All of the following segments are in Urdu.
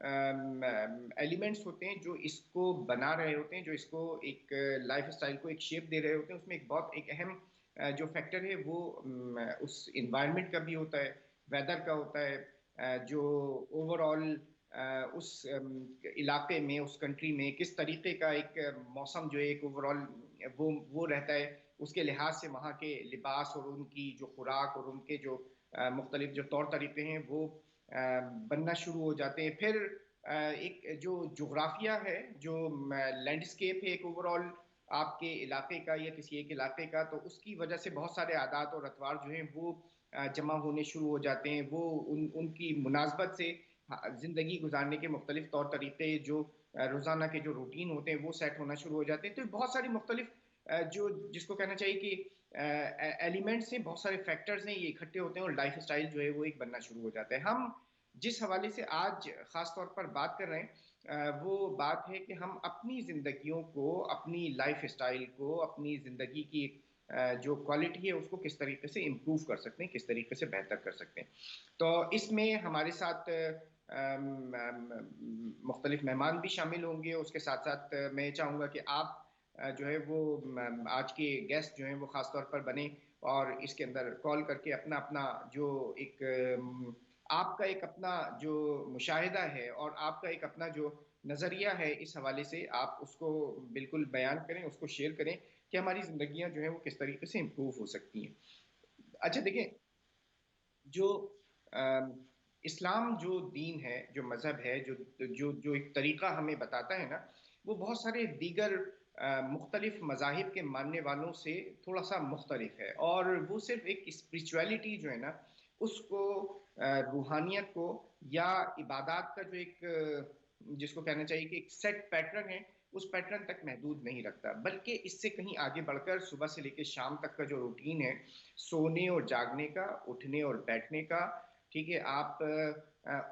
ایلیمنٹس ہوتے ہیں جو اس کو بنا رہے ہوتے ہیں، جو اس کو ایک لائف اسٹائل کو ایک شیپ دے رہے ہوتے ہیں، اس میں ایک بہت ایک اہم جو فیکٹر ہے وہ اس انوائرمنٹ کا بھی ہوتا ہے، ویدر کا ہوتا ہے، جو اوور آل اس علاقے میں، اس کنٹری میں کس طریقے کا ایک موسم جو ہے ایک اوور آل وہ رہتا ہے، اس کے لحاظ سے وہاں کے لباس اور ان کی جو خوراک اور ان کے جو مختلف جو طور طریقے ہیں وہ بننا شروع ہو جاتے ہیں۔ پھر ایک جو جغرافیہ ہے، جو لینڈسکیپ ہے ایک اوور آل آپ کے علاقے کا یا کسی ایک علاقے کا، تو اس کی وجہ سے بہت سارے عادات اور اطوار جو ہیں وہ جمع ہونے شروع ہو جاتے ہیں، وہ ان کی مناسبت سے زندگی گزارنے کے مختلف طور طریقے جو روزانہ کے جو روٹین ہوتے ہیں وہ سیٹ ہونا شروع ہو جاتے ہیں۔ تو بہت ساری مختلف جو جس کو کہنا چاہیے کہ ایلیمنٹس ہیں، بہت سارے فیکٹرز ہیں، یہ اکٹھے ہوتے ہیں اور لائف اسٹائل جو ہے وہ ایک بننا شروع ہو جاتا ہے۔ ہم جس حوالے سے آج خاص طور پر بات کر رہے ہیں وہ بات ہے کہ ہم اپنی زندگیوں کو، اپنی لائف اسٹائل کو، اپنی زندگی کی جو کوالٹی ہے اس کو کس طریقے سے امپروو کر سکتے ہیں، کس طریقے سے بہتر کر سکتے ہیں۔ تو اس میں ہمارے ساتھ مختلف مہمان بھی شامل ہوں گے، اس کے ساتھ ساتھ میں چاہوں گا کہ آپ جو ہے وہ آج کے گیسٹ جو ہیں وہ خاص طور پر بنے اور اس کے اندر کال کر کے اپنا اپنا جو ایک آپ کا ایک اپنا جو مشاہدہ ہے اور آپ کا ایک اپنا جو نظریہ ہے اس حوالے سے آپ اس کو بالکل بیان کریں، اس کو شیئر کریں کہ ہماری زندگیاں جو ہیں وہ کس طریقے سے امپروو ہو سکتی ہیں۔ اچھا دیکھیں، جو اسلام جو دین ہے، جو مذہب ہے، جو ایک طریقہ ہمیں بتاتا ہے نا، وہ بہت سارے دیگر مختلف مذاہب کے ماننے والوں سے تھوڑا سا مختلف ہے، اور وہ صرف ایک اسپریچویلٹی جو ہے نا اس کو روحانیت کو یا عبادات کا جو ایک جس کو کہنا چاہیے کہ ایک سیٹ پیٹرن ہے اس پیٹرن تک محدود نہیں رکھتا، بلکہ اس سے کہیں آگے بڑھ کر صبح سے لے کے شام تک کا جو روٹین ہے، سونے اور جاگنے کا، اٹھنے اور بیٹھنے کا، ٹھیک ہے، آپ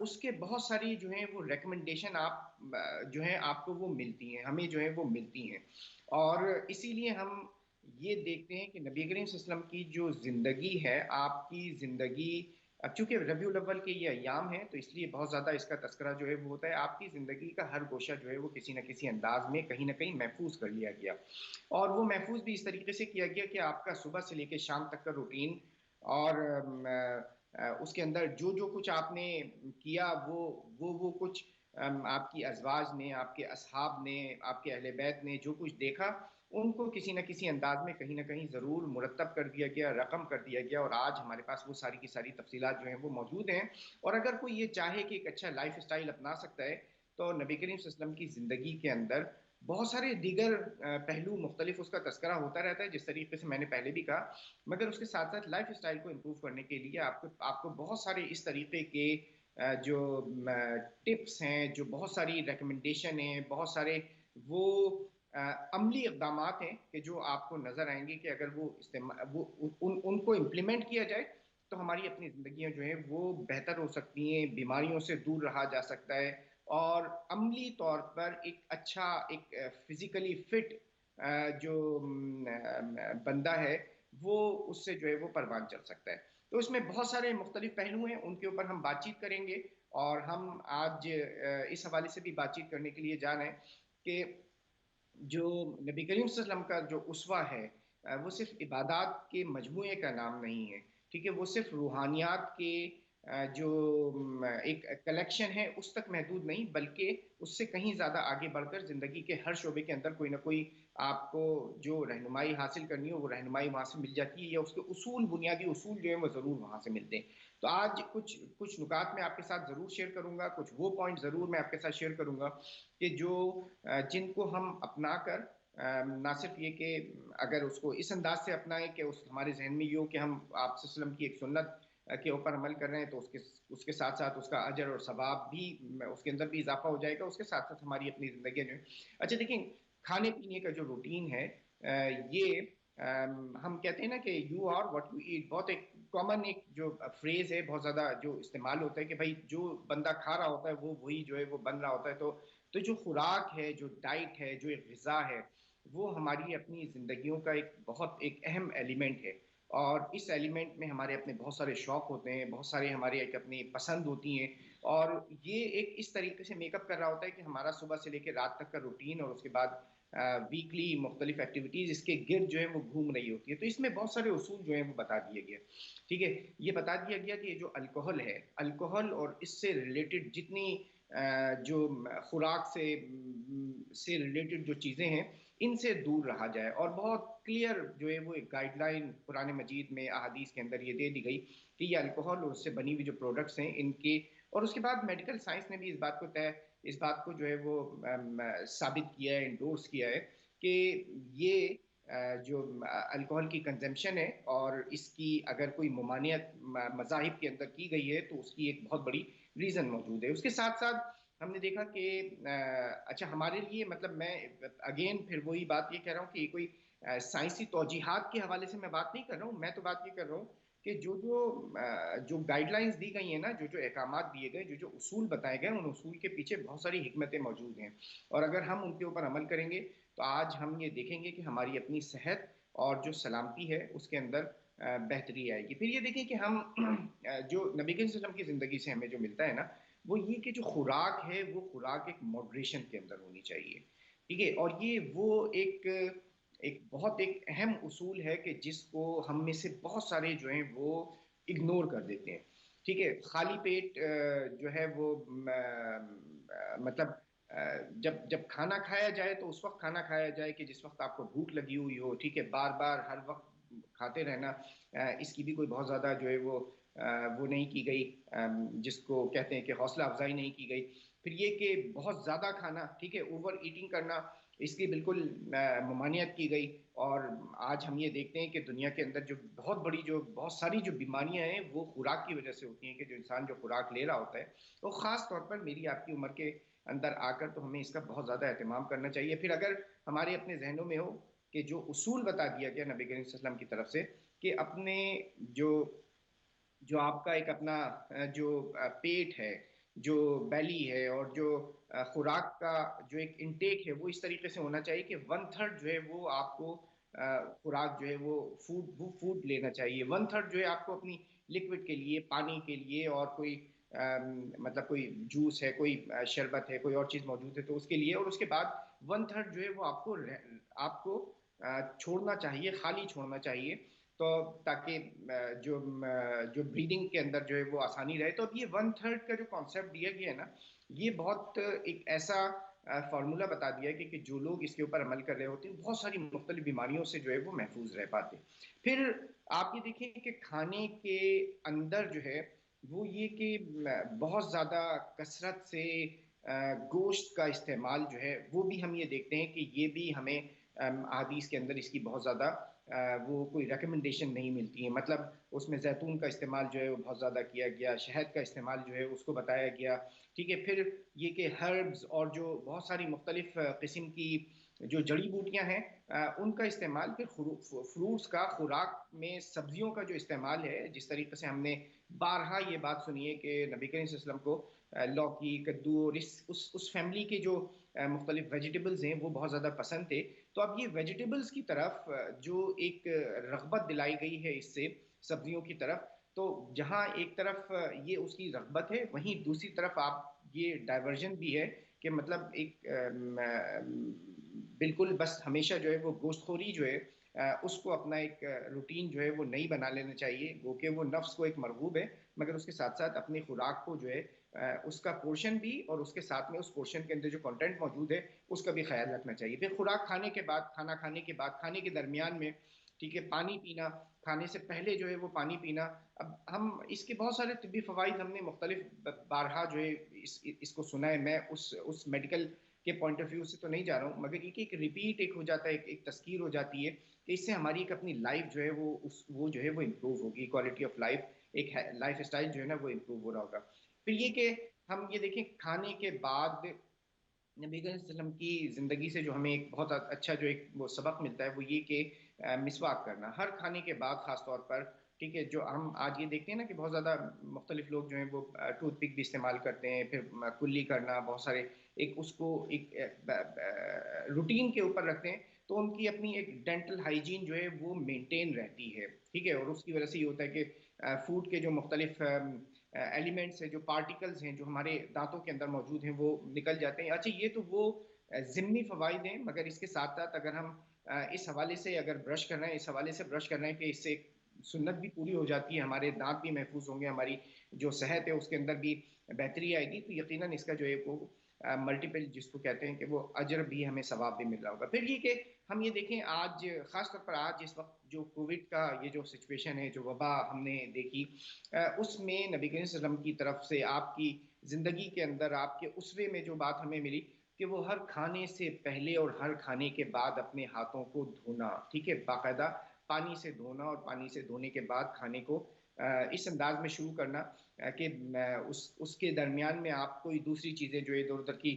اس کے بہت ساری جو ہیں وہ ریکمنڈیشن آپ جو ہیں آپ کو وہ ملتی ہیں، ہمیں جو ہے وہ ملتی ہیں، اور اسی لیے ہم یہ دیکھتے ہیں کہ نبی کریم صلی اللہ علیہ وسلم کی جو زندگی ہے، آپ کی زندگی، اب چونکہ ربیع الاول کے یہ ایام ہیں تو اس لیے بہت زیادہ اس کا تذکرہ جو ہے وہ ہوتا ہے، آپ کی زندگی کا ہر گوشہ جو ہے وہ کسی نہ کسی انداز میں کہیں نہ کہیں محفوظ کر لیا گیا، اور وہ محفوظ بھی اس طریقے سے کیا گیا کہ آپ کا صبح سے لے کے شام تک کا روٹین، اور اس کے اندر جو جو کچھ آپ نے کیا وہ کچھ آپ کی ازواج نے، آپ کے اصحاب نے، آپ کے اہل بیت نے جو کچھ دیکھا ان کو کسی نہ کسی انداز میں کہیں نہ کہیں ضرور مرتب کر دیا گیا، رقم کر دیا گیا، اور آج ہمارے پاس وہ ساری کی ساری تفصیلات جو ہیں وہ موجود ہیں، اور اگر کوئی یہ چاہے کہ ایک اچھا لائف اسٹائل اپنا سکتا ہے تو نبی کریم صلی اللہ علیہ وسلم کی زندگی کے اندر بہت سارے دیگر پہلو مختلف اس کا تذکرہ ہوتا رہتا ہے، جس طریقے سے میں نے پہلے بھی کہا، مگر اس کے ساتھ ساتھ لائف اسٹائل کو امپروو کرنے کے لیے آپ کو بہت سارے اس طریقے کے جو ٹپس ہیں، جو بہت ساری ریکمنڈیشن ہیں، بہت سارے وہ عملی اقدامات ہیں کہ جو آپ کو نظر آئیں گے کہ اگر وہ ان کو امپلیمنٹ کیا جائے تو ہماری اپنی زندگیاں جو ہیں وہ بہتر ہو سکتی ہیں، بیماریوں سے دور رہا جا سکتا ہے، اور عملی طور پر ایک اچھا ایک فزیکلی فٹ جو بندہ ہے وہ اس سے جو ہے وہ پروان چل سکتا ہے۔ تو اس میں بہت سارے مختلف پہلو ہیں، ان کے اوپر ہم بات چیت کریں گے، اور ہم آج اس حوالے سے بھی بات چیت کرنے کے لیے جا رہے ہیں کہ جو نبی کریم صلی اللہ علیہ وسلم کا جو اسوہ ہے وہ صرف عبادات کے مجموعے کا نام نہیں ہے، ٹھیک ہے، وہ صرف روحانیات کے جو ایک کلیکشن ہے اس تک محدود نہیں، بلکہ اس سے کہیں زیادہ آگے بڑھ کر زندگی کے ہر شعبے کے اندر کوئی نہ کوئی آپ کو جو رہنمائی حاصل کرنی ہو وہ رہنمائی وہاں سے مل جاتی ہے، یا اس کے اصول، بنیادی اصول جو ہیں وہ ضرور وہاں سے ملتے ہیں۔ تو آج کچھ نکات میں آپ کے ساتھ ضرور شیئر کروں گا، کچھ وہ پوائنٹ ضرور میں آپ کے ساتھ شیئر کروں گا کہ جو جن کو ہم اپنا کر نہ صرف یہ کہ اگر اس کو اس انداز سے اپنائیں کہ اس ہمارے ذہن میں یہ ہو کہ ہم آپ صلی اللہ علیہ وسلم کی ایک سنت کے اوپر عمل کر رہے ہیں، تو اس کے ساتھ ساتھ اس کا اجر اور ثواب بھی اس کے اندر بھی اضافہ ہو جائے گا، اس کے ساتھ ساتھ ہماری اپنی زندگی جو ہے۔ اچھا دیکھیں، کھانے پینے کا جو روٹین ہے یہ ہم کہتے ہیں نا کہ you are what you eat, بہت ایک کامن ایک جو فریز ہے، بہت زیادہ جو استعمال ہوتا ہے کہ بھائی جو بندہ کھا رہا ہوتا ہے وہ وہی جو ہے وہ بن رہا ہوتا ہے، تو جو خوراک ہے، جو ڈائٹ ہے، جو ایک غذا ہے، وہ ہماری اپنی زندگیوں کا ایک بہت ایک اہم ایلیمنٹ ہے، اور اس ایلیمنٹ میں ہمارے اپنے بہت سارے شوق ہوتے ہیں، بہت سارے ہمارے ایک اپنی پسند ہوتی ہیں، اور یہ ایک اس طریقے سے میک اپ کر رہا ہوتا ہے کہ ہمارا صبح سے لے کے رات تک کا روٹین اور اس کے بعد ویکلی مختلف ایکٹیویٹیز اس کے گرد جو ہے وہ گھوم رہی ہوتی ہے. تو اس میں بہت سارے اصول جو ہیں وہ بتا دیے گئے. ٹھیک ہے, یہ بتا دیا گیا کہ یہ جو الکوہل ہے, الکوہل اور اس سے ریلیٹڈ جتنی جو خوراک سے ریلیٹڈ جو چیزیں ہیں ان سے دور رہا جائے. اور بہت کلیئر جو ہے وہ ایک گائیڈ لائن قرآن مجید میں احادیث کے اندر یہ دے دی گئی کہ یہ الکوہل اور اس سے بنی ہوئی جو پروڈکٹس ہیں ان کے, اور اس کے بعد میڈیکل سائنس نے بھی اس بات کو جو ہے وہ ثابت کیا ہے, انڈورس کیا ہے کہ یہ جو الکوہل کی کنزمپشن ہے اور اس کی اگر کوئی ممانعت مذاہب کے اندر کی گئی ہے تو اس کی ایک بہت بڑی ریزن موجود ہے. اس کے ساتھ ساتھ ہم نے دیکھا کہ اچھا ہمارے لیے, مطلب میں اگین پھر وہی بات یہ کہہ رہا ہوں کہ یہ کوئی سائنسی توجیحات کے حوالے سے میں بات نہیں کر رہا ہوں, میں تو بات یہ کر رہا ہوں کہ جو گائیڈ لائنز دی گئی ہیں نا, جو احکامات دیے گئے, جو اصول بتائے گئے, ان اصول کے پیچھے بہت ساری حکمتیں موجود ہیں. اور اگر ہم ان کے اوپر عمل کریں گے تو آج ہم یہ دیکھیں گے کہ ہماری اپنی صحت اور جو سلامتی ہے اس کے اندر بہتری آئے گی. پھر یہ دیکھیں کہ ہم جو نبی کریم صلی اللہ علیہ وسلم کی زندگی سے ہمیں جو ملتا ہے نا, وہ یہ کہ جو خوراک ہے وہ خوراک ایک ماڈریشن کے اندر ہونی چاہیے. ٹھیک ہے, اور یہ وہ ایک بہت ایک اہم اصول ہے کہ جس کو ہم میں سے بہت سارے جو ہیں وہ اگنور کر دیتے ہیں. ٹھیک ہے, خالی پیٹ جو ہے وہ مطلب جب کھانا کھایا جائے تو اس وقت کھانا کھایا جائے کہ جس وقت آپ کو بھوک لگی ہوئی ہو. ٹھیک ہے, بار بار ہر وقت کھاتے رہنا اس کی بھی کوئی بہت زیادہ جو ہے وہ نہیں کی گئی, جس کو کہتے ہیں کہ حوصلہ افزائی نہیں کی گئی. پھر یہ کہ بہت زیادہ کھانا, ٹھیک ہے, اوور ایٹنگ کرنا, اس کی بالکل ممانعت کی گئی. اور آج ہم یہ دیکھتے ہیں کہ دنیا کے اندر جو بہت ساری جو بیماریاں ہیں وہ خوراک کی وجہ سے ہوتی ہیں, کہ جو انسان جو خوراک لے رہا ہوتا ہے, تو خاص طور پر میری آپ کی عمر کے اندر آ کر تو ہمیں اس کا بہت زیادہ اہتمام کرنا چاہیے. پھر اگر ہمارے اپنے ذہنوں میں ہو کہ جو اصول بتا دیا گیا نبی کریم صلی اللہ علیہ وسلم کی طرف سے کہ اپنے جو آپ کا ایک اپنا جو پیٹ ہے, جو بیلی ہے, اور جو خوراک کا جو ایک انٹیک ہے وہ اس طریقے سے ہونا چاہیے کہ 1/3 جو ہے وہ آپ کو خوراک جو ہے وہ فوڈ لینا چاہیے. 1/3 جو ہے آپ کو اپنی لکوڈ کے لیے, پانی کے لیے, اور کوئی مطلب کوئی جوس ہے, کوئی شربت ہے, کوئی اور چیز موجود ہے تو اس کے لیے. اور اس کے بعد 1/3 جو ہے وہ آپ کو چھوڑنا چاہیے, خالی چھوڑنا چاہیے, تو تاکہ جو بریدنگ کے اندر جو ہے وہ آسانی رہے. تو اب یہ 1/3 کا جو کانسیپٹ دیا گیا ہے نا, یہ بہت ایک ایسا فارمولا بتا دیا ہے کہ جو لوگ اس کے اوپر عمل کر رہے ہوتے ہیں بہت ساری مختلف بیماریوں سے جو ہے وہ محفوظ رہ پاتے. پھر آپ یہ دیکھیں کہ کھانے کے اندر جو ہے وہ یہ کہ بہت زیادہ کثرت سے گوشت کا استعمال جو ہے وہ بھی ہم یہ دیکھتے ہیں کہ یہ بھی ہمیں احادیث کے اندر اس کی بہت زیادہ وہ کوئی ریکمنڈیشن نہیں ملتی ہے. مطلب اس میں زیتون کا استعمال جو ہے وہ بہت زیادہ کیا گیا, شہد کا استعمال جو ہے اس کو بتایا گیا. ٹھیک ہے, پھر یہ کہ ہربز اور جو بہت ساری مختلف قسم کی جو جڑی بوٹیاں ہیں ان کا استعمال, پھر فروٹس کا, خوراک میں سبزیوں کا جو استعمال ہے, جس طریقے سے ہم نے بارہا یہ بات سنی ہے کہ نبی کریم صلی اللہ علیہ وسلم کو لوکی, کدو اور اس فیملی کے جو مختلف ویجیٹیبلز ہیں وہ بہت زیادہ پسند تھے. تو اب یہ ویجیٹیبلز کی طرف جو ایک رغبت دلائی گئی ہے اس سے سبزیوں کی طرف, تو جہاں ایک طرف یہ اس کی رغبت ہے, وہیں دوسری طرف آپ یہ ڈائیورژن بھی ہے کہ مطلب ایک بالکل بس ہمیشہ جو ہے وہ گوشت خوری جو ہے اس کو اپنا ایک روٹین جو ہے وہ نہیں بنا لینا چاہیے. گو کہ وہ نفس کو ایک مرغوب ہے, مگر اس کے ساتھ ساتھ اپنی خوراک کو جو ہے اس کا پورشن بھی, اور اس کے ساتھ میں اس پورشن کے اندر جو کنٹینٹ موجود ہے اس کا بھی خیال رکھنا چاہیے. پھر خوراک کھانے کے بعد, کھانا کھانے کے بعد, کھانے کے درمیان میں, ٹھیک ہے, پانی پینا, کھانے سے پہلے جو ہے وہ پانی پینا. اب ہم اس کے بہت سارے طبی فوائد ہم نے مختلف بارہا جو ہے اس کو سنا ہے. میں اس میڈیکل کے پوائنٹ آف ویو سے تو نہیں جا رہا ہوں, مگر یہ کہ ایک ریپیٹ ایک ہو جاتا ہے, ایک تذکیر ہو جاتی ہے کہ اس سے ہماری ایک اپنی لائف جو ہے وہ جو ہے وہ امپروو ہوگی, کوالٹی آف لائف, ایک لائف اسٹائل جو ہے نا وہ امپروو ہو رہا ہوگا. پھر یہ کہ ہم یہ دیکھیں کھانے کے بعد نبی کریم صلی اللہ علیہ وسلم کی زندگی سے جو ہمیں ایک بہت اچھا جو ایک وہ سبق ملتا ہے وہ یہ کہ مسواک کرنا ہر کھانے کے بعد خاص طور پر. ٹھیک ہے, جو ہم آج یہ دیکھتے ہیں نا کہ بہت زیادہ مختلف لوگ جو ہیں وہ ٹوتھ پک بھی استعمال کرتے ہیں, پھر کلی کرنا, بہت سارے ایک اس کو ایک روٹین کے اوپر رکھتے ہیں, تو ان کی اپنی ایک ڈینٹل ہائیجین جو ہے وہ مینٹین رہتی ہے. ٹھیک ہے, اور اس کی وجہ سے یہ ہوتا ہے کہ فوڈ کے جو مختلف ایلیمنٹس ہیں، جو پارٹیکلز ہیں جو ہمارے دانتوں کے اندر موجود ہیں وہ نکل جاتے ہیں. اچھا یہ تو وہ ضمنی فوائد ہیں، مگر اس کے ساتھ ساتھ اگر ہم اس حوالے سے اگر برش کر رہے ہیں، اس حوالے سے برش کر رہے ہیں کہ اس سے سنت بھی پوری ہو جاتی ہے، ہمارے دانت بھی محفوظ ہوں گے، ہماری جو صحت ہے اس کے اندر بھی بہتری آئے گی، تو یقیناً اس کا جو ہے وہ ملٹیپل جس کو کہتے ہیں کہ وہ اجر بھی ہمیں ثواب بھی مل رہا ہوگا. پھر یہ کہ ہم یہ دیکھیں آج خاص طور پر آج اس وقت جو کووڈ کا یہ جو سچویشن ہے، جو وبا ہم نے دیکھی، اس میں نبی کریم صلی اللہ علیہ وسلم کی طرف سے آپ کی زندگی کے اندر آپ کے اسوے میں جو بات ہمیں ملی کہ وہ ہر کھانے سے پہلے اور ہر کھانے کے بعد اپنے ہاتھوں کو دھونا، ٹھیک ہے، باقاعدہ پانی سے دھونا، اور پانی سے دھونے کے بعد کھانے کو اس انداز میں شروع کرنا کہ اس کے درمیان میں آپ کوئی دوسری چیزیں جو ادھر ادھر کی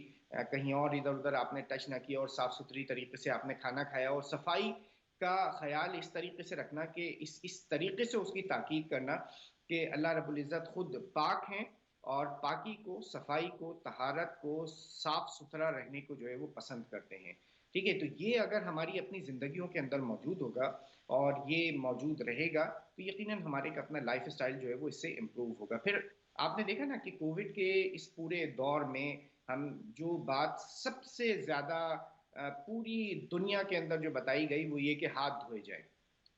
کہیں اور ادھر ادھر آپ نے ٹچ نہ کیا، اور صاف ستھری طریقے سے آپ نے کھانا کھایا، اور صفائی کا خیال اس طریقے سے رکھنا کہ اس طریقے سے اس کی تاکید کرنا کہ اللہ رب العزت خود پاک ہیں، اور پاکی کو، صفائی کو، طہارت کو، صاف ستھرا رہنے کو جو ہے وہ پسند کرتے ہیں. ٹھیک ہے، تو یہ اگر ہماری اپنی زندگیوں کے اندر موجود ہوگا اور یہ موجود رہے گا تو یقیناً ہمارے ایک اپنا لائف اسٹائل جو ہے وہ اس سے امپروو ہوگا. پھر آپ نے دیکھا نا کہ کووڈ کے اس پورے دور میں ہم جو بات سب سے زیادہ پوری دنیا کے اندر جو بتائی گئی وہ یہ کہ ہاتھ دھوئے جائیں.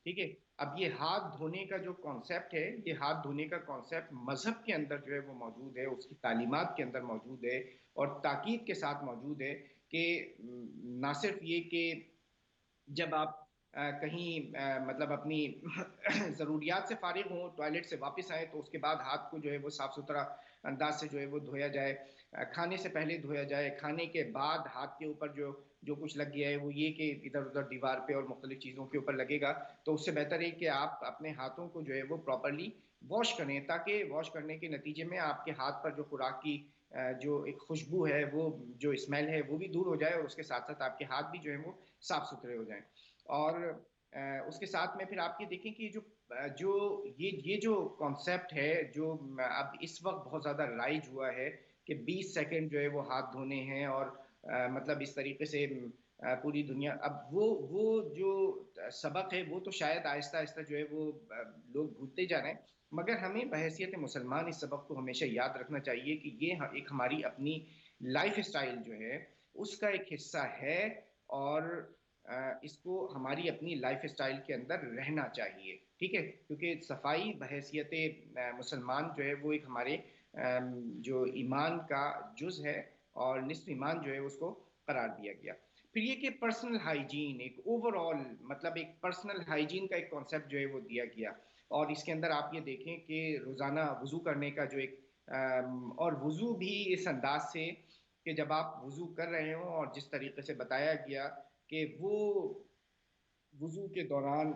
ٹھیک ہے، اب یہ ہاتھ دھونے کا جو کانسیپٹ ہے، یہ ہاتھ دھونے کا کانسیپٹ مذہب کے اندر جو ہے وہ موجود ہے، اس کی تعلیمات کے اندر موجود ہے، اور تاکید کے ساتھ موجود ہے کہ نہ صرف یہ کہ جب آپ کہیں مطلب اپنی ضروریات سے فارغ ہوں، ٹوائلٹ سے واپس آئیں، تو اس کے بعد ہاتھ کو جو ہے وہ صاف ستھرا انداز سے جو ہے وہ دھویا جائے، کھانے سے پہلے دھویا جائے، کھانے کے بعد ہاتھ کے اوپر جو کچھ لگ گیا ہے وہ یہ کہ ادھر ادھر دیوار پہ اور مختلف چیزوں کے اوپر لگے گا تو اس سے بہتر ہے کہ آپ اپنے ہاتھوں کو جو ہے وہ پراپرلی واش کریں، تاکہ واش کرنے کے نتیجے میں آپ کے ہاتھ پر جو خوراک کی جو ایک خوشبو ہے، وہ جو اسمیل ہے وہ بھی دور ہو جائے، اور اس کے ساتھ ساتھ آپ کے ہاتھ بھی جو ہے وہ صاف ستھرے ہو جائیں. اور اس کے ساتھ میں پھر آپ یہ دیکھیں کہ یہ جو کانسیپٹ ہے جو اب اس وقت بہت زیادہ رائج ہوا ہے کہ 20 سیکنڈ جو ہے وہ ہاتھ دھونے ہیں، اور مطلب اس طریقے سے پوری دنیا اب وہ جو سبق ہے وہ تو شاید آہستہ آہستہ جو ہے وہ لوگ بھولتے جا رہے ہیں، مگر ہمیں بحیثیت مسلمان اس سبق کو ہمیشہ یاد رکھنا چاہیے کہ یہ ایک ہماری اپنی لائف اسٹائل جو ہے اس کا ایک حصہ ہے، اور اس کو ہماری اپنی لائف اسٹائل کے اندر رہنا چاہیے. ٹھیک ہے، کیونکہ صفائی بحیثیت مسلمان جو ہے وہ ایک ہمارے جو ایمان کا جز ہے، اور نصف ایمان جو ہے اس کو قرار دیا گیا. پھر یہ کہ پرسنل ہائیجین، ایک اوور آل مطلب ایک پرسنل ہائیجین کا ایک کانسیپٹ جو ہے وہ دیا گیا، اور اس کے اندر آپ یہ دیکھیں کہ روزانہ وضو کرنے کا جو ایک اور وضو بھی اس انداز سے کہ جب آپ وضو کر رہے ہوں، اور جس طریقے سے بتایا گیا کہ وہ وضو کے دوران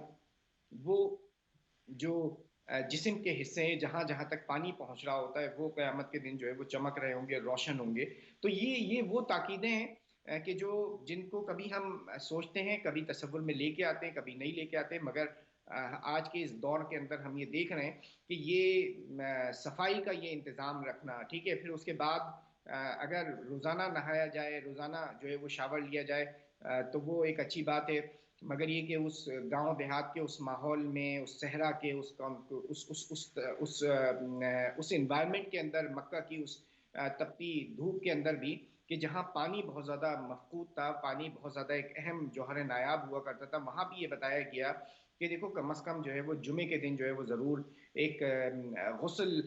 وہ جو جسم کے حصے ہیں جہاں جہاں تک پانی پہنچ رہا ہوتا ہے وہ قیامت کے دن جو ہے وہ چمک رہے ہوں گے، روشن ہوں گے. تو یہ وہ تاکیدیں ہیں کہ جن کو کبھی ہم سوچتے ہیں، کبھی تصور میں لے کے آتے ہیں، کبھی نہیں لے کے آتے، مگر آج کے اس دور کے اندر ہم یہ دیکھ رہے ہیں کہ یہ صفائی کا یہ انتظام رکھنا. ٹھیک ہے، پھر اس کے بعد اگر روزانہ نہایا جائے، روزانہ جو ہے وہ شاور لیا جائے تو وہ ایک اچھی بات ہے، مگر یہ کہ اس گاؤں دیہات کے اس ماحول میں، اس صحرا کے اس انوائرمنٹ کے اندر، مکہ کی اس تپتی دھوپ کے اندر بھی کہ جہاں پانی بہت زیادہ مفقود تھا، پانی بہت زیادہ ایک اہم جوہر نایاب ہوا کرتا تھا، وہاں بھی یہ بتایا گیا کہ دیکھو کم از کم جو ہے وہ جمعے کے دن جو ہے وہ ضرور ایک غسل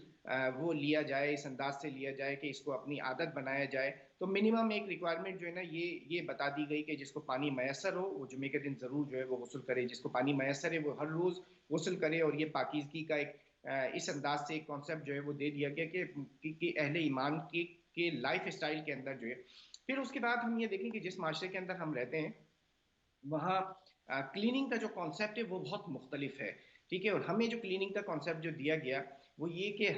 وہ لیا جائے، اس انداز سے لیا جائے کہ اس کو اپنی عادت بنایا جائے. تو منیمم ایک ریکوائرمنٹ جو ہے نا یہ بتا دی گئی کہ جس کو پانی میسر ہو وہ جمعے کے دن ضرور جو ہے وہ غسل کرے، جس کو پانی میسر ہے وہ ہر روز غسل کرے. اور یہ پاکیزگی کا ایک اس انداز سے ایک کانسیپٹ جو ہے وہ دے دیا گیا کہ اہل ایمان کے لائف اسٹائل کے اندر جو ہے. پھر اس کے بعد ہم یہ دیکھیں کہ جس معاشرے کے اندر ہم رہتے ہیں وہاں کلیننگ کا جو کانسیپٹ ہے وہ بہت مختلف ہے. ٹھیک ہے، اور ہمیں جو کلیننگ کا کانسیپٹ جو دیا گیا وہ یہ کہ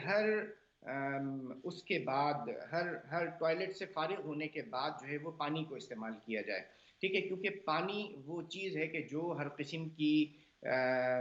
اس کے بعد ہر ٹوائلٹ سے فارغ ہونے کے بعد جو ہے وہ پانی کو استعمال کیا جائے. ٹھیک ہے، کیونکہ پانی وہ چیز ہے کہ جو ہر قسم کی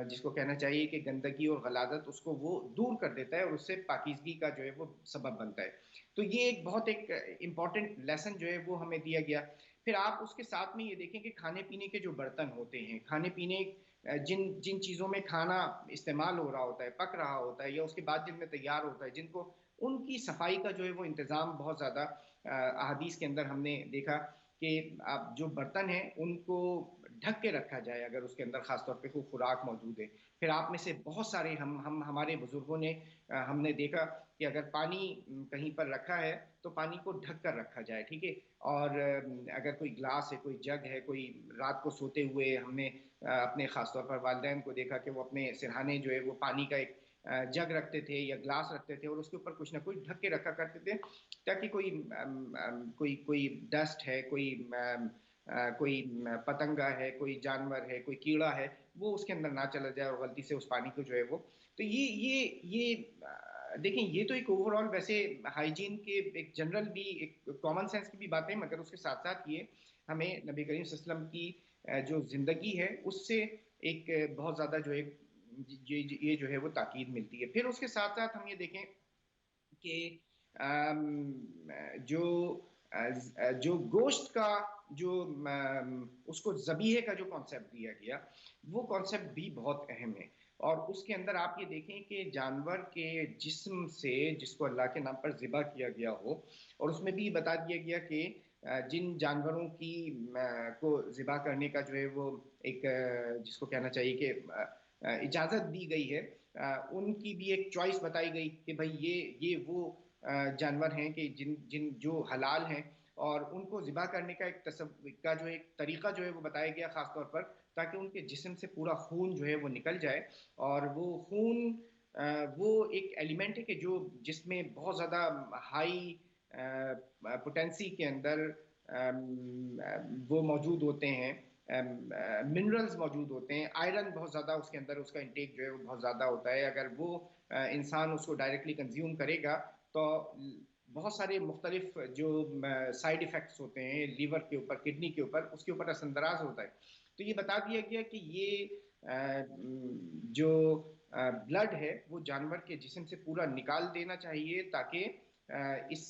جس کو کہنا چاہیے کہ گندگی اور غلاظت اس کو وہ دور کر دیتا ہے، اور اس سے پاکیزگی کا جو ہے وہ سبب بنتا ہے. تو یہ ایک بہت ایک امپورٹنٹ لیسن جو ہے وہ ہمیں دیا گیا. پھر آپ اس کے ساتھ میں یہ دیکھیں کہ کھانے پینے کے جو برتن ہوتے ہیں، کھانے پینے جن جن چیزوں میں کھانا استعمال ہو رہا ہوتا ہے، پک رہا ہوتا ہے، یا اس کے بعد جن میں تیار ہوتا ہے، جن کو ان کی صفائی کا جو ہے وہ انتظام بہت زیادہ احادیث کے اندر ہم نے دیکھا کہ آپ جو برتن ہیں ان کو ڈھک کے رکھا جائے اگر اس کے اندر خاص طور پہ کوئی خوراک موجود ہے. پھر آپ میں سے بہت سارے ہمارے بزرگوں نے ہم نے دیکھا کہ اگر پانی کہیں پر رکھا ہے تو پانی کو ڈھک کر رکھا جائے، ٹھیک ہے. اور اگر کوئی گلاس ہے، کوئی جگ ہے، کوئی رات کو سوتے ہوئے ہم نے اپنے خاص طور پر والدین کو دیکھا کہ وہ اپنے سرہانے جو ہے وہ پانی کا ایک جگ رکھتے تھے یا گلاس رکھتے تھے اور اس کے اوپر کچھ نہ کچھ ڈھک کے رکھا کرتے تھے تاکہ کوئی ڈسٹ ہے، کوئی پتنگا ہے، کوئی جانور ہے، کوئی کیڑا ہے، وہ اس کے اندر نہ چلا جائے اور غلطی سے اس پانی کو جو ہے وہ. تو یہ دیکھیں یہ تو ایک اوور آل ویسے ہائیجین کے ایک جنرل بھی ایک کامن سینس کی بھی باتیں، مگر اس کے ساتھ ساتھ یہ ہمیں نبی کریم صلی اللہ علیہ وسلم کی جو زندگی ہے اس سے ایک بہت زیادہ جو ہے یہ جو ہے وہ تاکید ملتی ہے. پھر اس کے ساتھ ساتھ ہم یہ دیکھیں کہ جو جو گوشت کا جو اس کو ذبیحے کا جو کانسیپٹ دیا گیا وہ کانسیپٹ بھی بہت اہم ہے. اور اس کے اندر آپ یہ دیکھیں کہ جانور کے جسم سے جس کو اللہ کے نام پر ذبح کیا گیا ہو، اور اس میں بھی بتا دیا گیا کہ جن جانوروں کی کو ذبح کرنے کا جو ہے وہ ایک جس کو کہنا چاہیے کہ اجازت دی گئی ہے، ان کی بھی ایک چوائس بتائی گئی کہ بھائی یہ وہ جانور ہیں کہ جن جو حلال ہیں، اور ان کو ذبح کرنے کا کا جو ایک طریقہ جو ہے وہ بتایا گیا خاص طور پر تاکہ ان کے جسم سے پورا خون جو ہے وہ نکل جائے. اور وہ خون وہ ایک ایلیمنٹ ہے کہ جو جس میں بہت زیادہ ہائی پوٹینسی کے اندر وہ موجود ہوتے ہیں، منرلز موجود ہوتے ہیں، آئرن بہت زیادہ اس کے اندر اس کا انٹیک جو ہے وہ بہت زیادہ ہوتا ہے. اگر وہ انسان اس کو ڈائریکٹلی کنزیوم کرے گا تو بہت سارے مختلف جو سائیڈ ایفیکٹس ہوتے ہیں لیور کے اوپر، کڈنی کے اوپر، اس کے اوپر اثر انداز ہوتا ہے. تو یہ بتا دیا گیا کہ یہ جو بلڈ ہے وہ جانور کے جسم سے پورا نکال دینا چاہیے تاکہ اس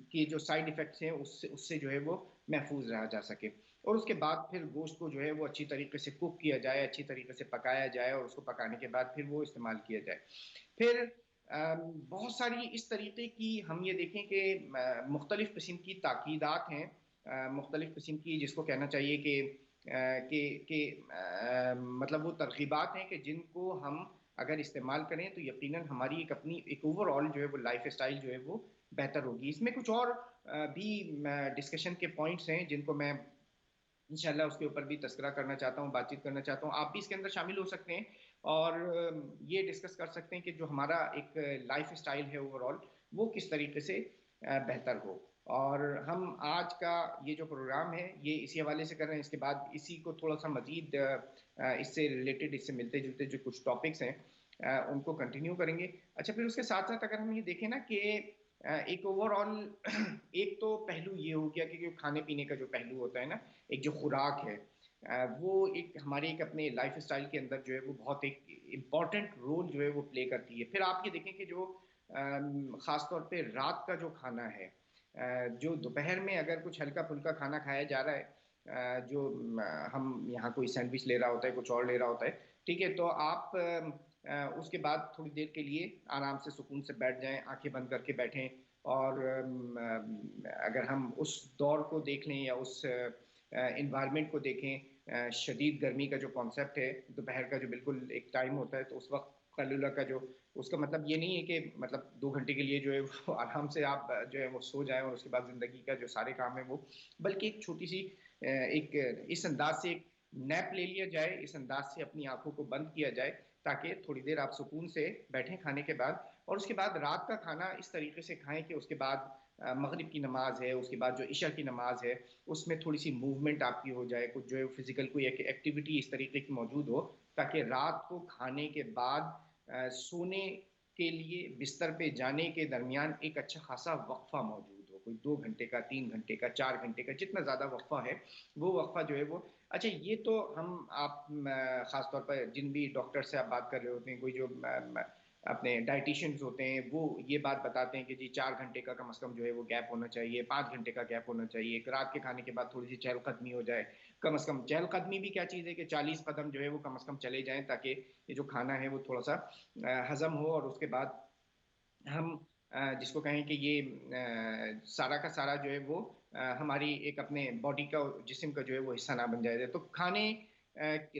کے جو سائیڈ ایفیکٹس ہیں اس سے جو ہے وہ محفوظ رہا جا سکے. اور اس کے بعد پھر گوشت کو جو ہے وہ اچھی طریقے سے کوک کیا جائے، اچھی طریقے سے پکایا جائے، اور اس کو پکانے کے بعد پھر وہ استعمال کیا جائے. پھر بہت ساری اس طریقے کی ہم یہ دیکھیں کہ مختلف قسم کی تاکیدات ہیں، مختلف قسم کی جس کو کہنا چاہیے کہ مطلب وہ ترغیبات ہیں کہ جن کو ہم اگر استعمال کریں تو یقیناً ہماری ایک اپنی ایک اوور آل جو ہے وہ لائف اسٹائل جو ہے وہ بہتر ہوگی. اس میں کچھ اور بھی ڈسکشن کے پوائنٹس ہیں جن کو میں انشاءاللہ اس کے اوپر بھی تذکرہ کرنا چاہتا ہوں، بات چیت کرنا چاہتا ہوں. آپ بھی اس کے اندر شامل ہو سکتے ہیں اور یہ ڈسکس کر سکتے ہیں کہ جو ہمارا ایک لائف اسٹائل ہے اوور آل وہ کس طریقے سے بہتر ہو. اور ہم آج کا یہ جو پروگرام ہے یہ اسی حوالے سے کر رہے ہیں. اس کے بعد اسی کو تھوڑا سا مزید اس سے ریلیٹڈ، اس سے ملتے جلتے جو کچھ ٹاپکس ہیں ان کو کنٹینیو کریں گے. اچھا، پھر اس کے ساتھ ساتھ اگر ہم یہ دیکھیں نا کہ ایک اوور آل ایک تو پہلو یہ ہو گیا کہ کھانے پینے کا جو پہلو ہوتا ہے نا، ایک جو خوراک ہے وہ ایک ہمارے ایک اپنے لائف اسٹائل کے اندر جو ہے وہ بہت ایک امپورٹنٹ رول جو ہے وہ پلے کرتی ہے. پھر آپ یہ دیکھیں کہ جو خاص طور پہ رات کا جو کھانا ہے، جو دوپہر میں اگر کچھ ہلکا پھلکا کھانا کھایا جا رہا ہے، جو ہم یہاں کوئی سینڈوچ لے رہا ہوتا ہے، کچھ اور لے رہا ہوتا ہے، ٹھیک ہے، تو آپ اس کے بعد تھوڑی دیر کے لیے آرام سے سکون سے بیٹھ جائیں، آنکھیں بند کر کے بیٹھیں. اور اگر ہم اس دور کو دیکھ لیں یا اس انوائرمنٹ کو دیکھیں، شدید گرمی کا جو کانسیپٹ ہے، دوپہر کا جو بالکل ایک ٹائم ہوتا ہے، تو اس وقت قیلولہ کا جو اس کا مطلب یہ نہیں ہے کہ مطلب 2 گھنٹے کے لیے جو ہے وہ آرام سے آپ جو ہے وہ سو جائیں اور اس کے بعد زندگی کا جو سارے کام ہے وہ، بلکہ ایک چھوٹی سی ایک اس انداز سے ایک نیپ لے لیا جائے، اس انداز سے اپنی آنکھوں کو بند کیا جائے تاکہ تھوڑی دیر آپ سکون سے بیٹھیں کھانے کے بعد. اور اس کے بعد رات کا کھانا اس طریقے سے کھائیں کہ اس کے بعد مغرب کی نماز ہے، اس کے بعد جو عشاء کی نماز ہے، اس میں تھوڑی سی موومنٹ آپ کی ہو جائے، کچھ جو ہے فزیکل کوئی ایکٹیویٹی اس طریقے کی موجود ہو تاکہ رات کو کھانے کے بعد سونے کے لیے بستر پہ جانے کے درمیان ایک اچھا خاصا وقفہ موجود ہو، کوئی 2 گھنٹے کا، 3 گھنٹے کا، 4 گھنٹے کا، جتنا زیادہ وقفہ ہے وہ وقفہ جو ہے وہ. اچھا، یہ تو ہم آپ خاص طور پر جن بھی ڈاکٹر سے آپ بات کر رہے ہوتے ہیں، کوئی جو اپنے ڈائٹیشینز ہوتے ہیں وہ یہ بات بتاتے ہیں کہ جی 4 گھنٹے کا کم از کم جو ہے وہ گیپ ہونا چاہیے، 5 گھنٹے کا گیپ ہونا چاہیے، رات کے کھانے کے بعد تھوڑی سی چہل قدمی ہو جائے، کم از کم چہل قدمی بھی کیا چیز ہے کہ 40 قدم جو ہے وہ کم از کم چلے جائیں تاکہ یہ جو کھانا ہے وہ تھوڑا سا ہضم ہو، اور اس کے بعد ہم جس کو کہیں کہ یہ سارا کا سارا جو ہے وہ ہماری ایک اپنے باڈی کا جسم کا جو ہے وہ حصہ نہ بن جائے. تو کھانے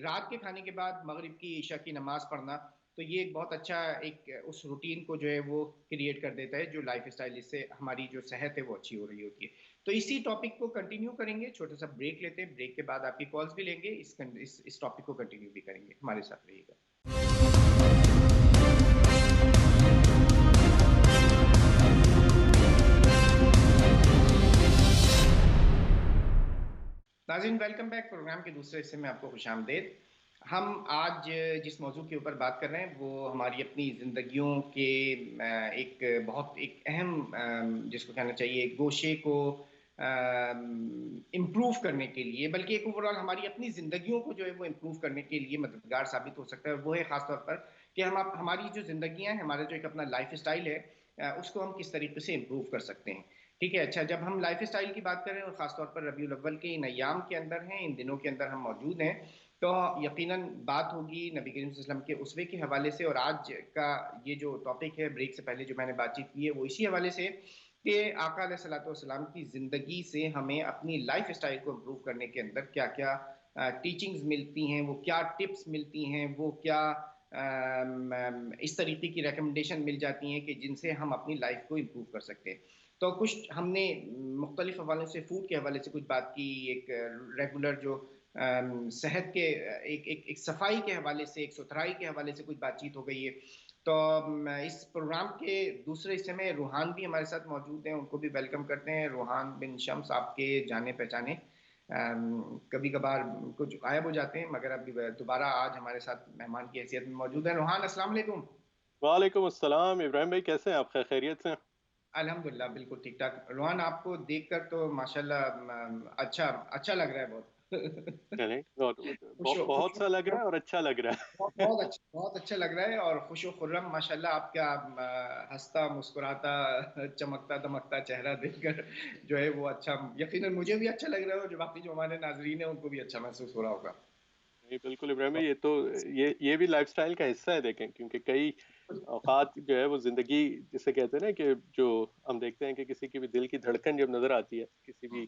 رات کے کھانے کے بعد مغرب کی عشاء کی نماز پڑھنا تو یہ ایک بہت اچھا ایک اس روٹین کو جو ہے وہ کریٹ کر دیتا ہے جو لائف اسٹائل، اس سے ہماری جو صحت ہے وہ اچھی ہو رہی ہوتی ہے. تو اسی ٹاپک کو کنٹینیو کریں گے، چھوٹا سا بریک لیتے ہیں، بریک کے بعد آپ کی کالز بھی لیں گے، اس ٹاپک کو کنٹینیو بھی کریں گے. ہمارے ساتھ رہیے گا. ناظرین ویلکم بیک. پروگرام کے دوسرے حصے میں آپ کو خوش آمدید. ہم آج جس موضوع کے اوپر بات کر رہے ہیں وہ ہماری اپنی زندگیوں کے ایک بہت ایک اہم جس کو کہنا چاہیے گوشے کو امپروو کرنے کے لیے، بلکہ ایک اوور آل ہماری اپنی زندگیوں کو جو ہے وہ امپروو کرنے کے لیے مددگار ثابت ہو سکتا ہے. وہ ہے خاص طور پر کہ ہماری جو زندگیاں ہیں، ہمارا جو ایک اپنا لائف اسٹائل ہے، اس کو ہم کس طریقے سے امپروو کر سکتے ہیں. ٹھیک ہے. اچھا، جب ہم لائف اسٹائل کی بات کریں اور خاص طور پر ربیع الاول کے ان ایام کے اندر ہیں، ان دنوں کے اندر ہم موجود ہیں، تو یقیناً بات ہوگی نبی کریم صلی اللہ علیہ وسلم کے اسوے کے حوالے سے. اور آج کا یہ جو ٹاپک ہے، بریک سے پہلے جو میں نے بات چیت کی ہے، وہ اسی حوالے سے کہ آقا علیہ الصلوۃ والسلام کی زندگی سے ہمیں اپنی لائف اسٹائل کو امپروو کرنے کے اندر کیا کیا ٹیچنگز ملتی ہیں، وہ کیا ٹپس ملتی ہیں، وہ کیا اس طریقے کی ریکمنڈیشن مل جاتی ہیں کہ جن سے ہم اپنی لائف کو امپروو کر سکتے ہیں. تو کچھ ہم نے مختلف حوالوں سے فوڈ کے حوالے سے کچھ بات کی، ایک ریگولر جو صحت کے ایک صفائی کے حوالے سے، ایک ستھرائی کے حوالے سے کچھ بات چیت ہو گئی ہے. تو اس پروگرام کے دوسرے حصے میں روحان بھی ہمارے ساتھ موجود ہیں، ان کو بھی ویلکم کرتے ہیں. روحان بن شمس، آپ کے جانے پہچانے کبھی کبھار کچھ غائب ہو جاتے ہیں، مگر اب دوبارہ آج ہمارے ساتھ مہمان کی حیثیت میں موجود ہیں. روحان السلام علیکم. وعلیکم السلام ابراہیم بھائی، کیسے ہیں آپ؟ خیریت سے؟ الحمدللہ بالکل ٹھیک ٹھاک. روحان آپ کو دیکھ کر تو ماشاءاللہ اچھا لگ رہا ہے. چلیں، بہت سا لگ خوش رہا ہے اور اچھا لگ رہا ہے. بہت اچھا لگ رہا ہے اور خوش و خرم ماشاءاللہ. آپ کا ہنستا مسکراتا چمکتا دمکتا چہرہ دیکھ کر جو ہے وہ اچھا، یقیناً مجھے بھی اچھا لگ رہا ہے اور جو باقی جو ہمارے ناظرین ہیں ان کو بھی اچھا محسوس ہو رہا ہوگا. نہیں بالکل ابراہیم بھائی، یہ بھی لائف سٹائل کا حصہ ہے. دیکھیں، کیونکہ کئی اوقات جو ہے وہ زندگی جسے کہتے ہیں نا کہ جو ہم دیکھتے ہیں کہ کسی کی بھی دل کی دھڑکن جب نظر آتی ہے، کسی بھی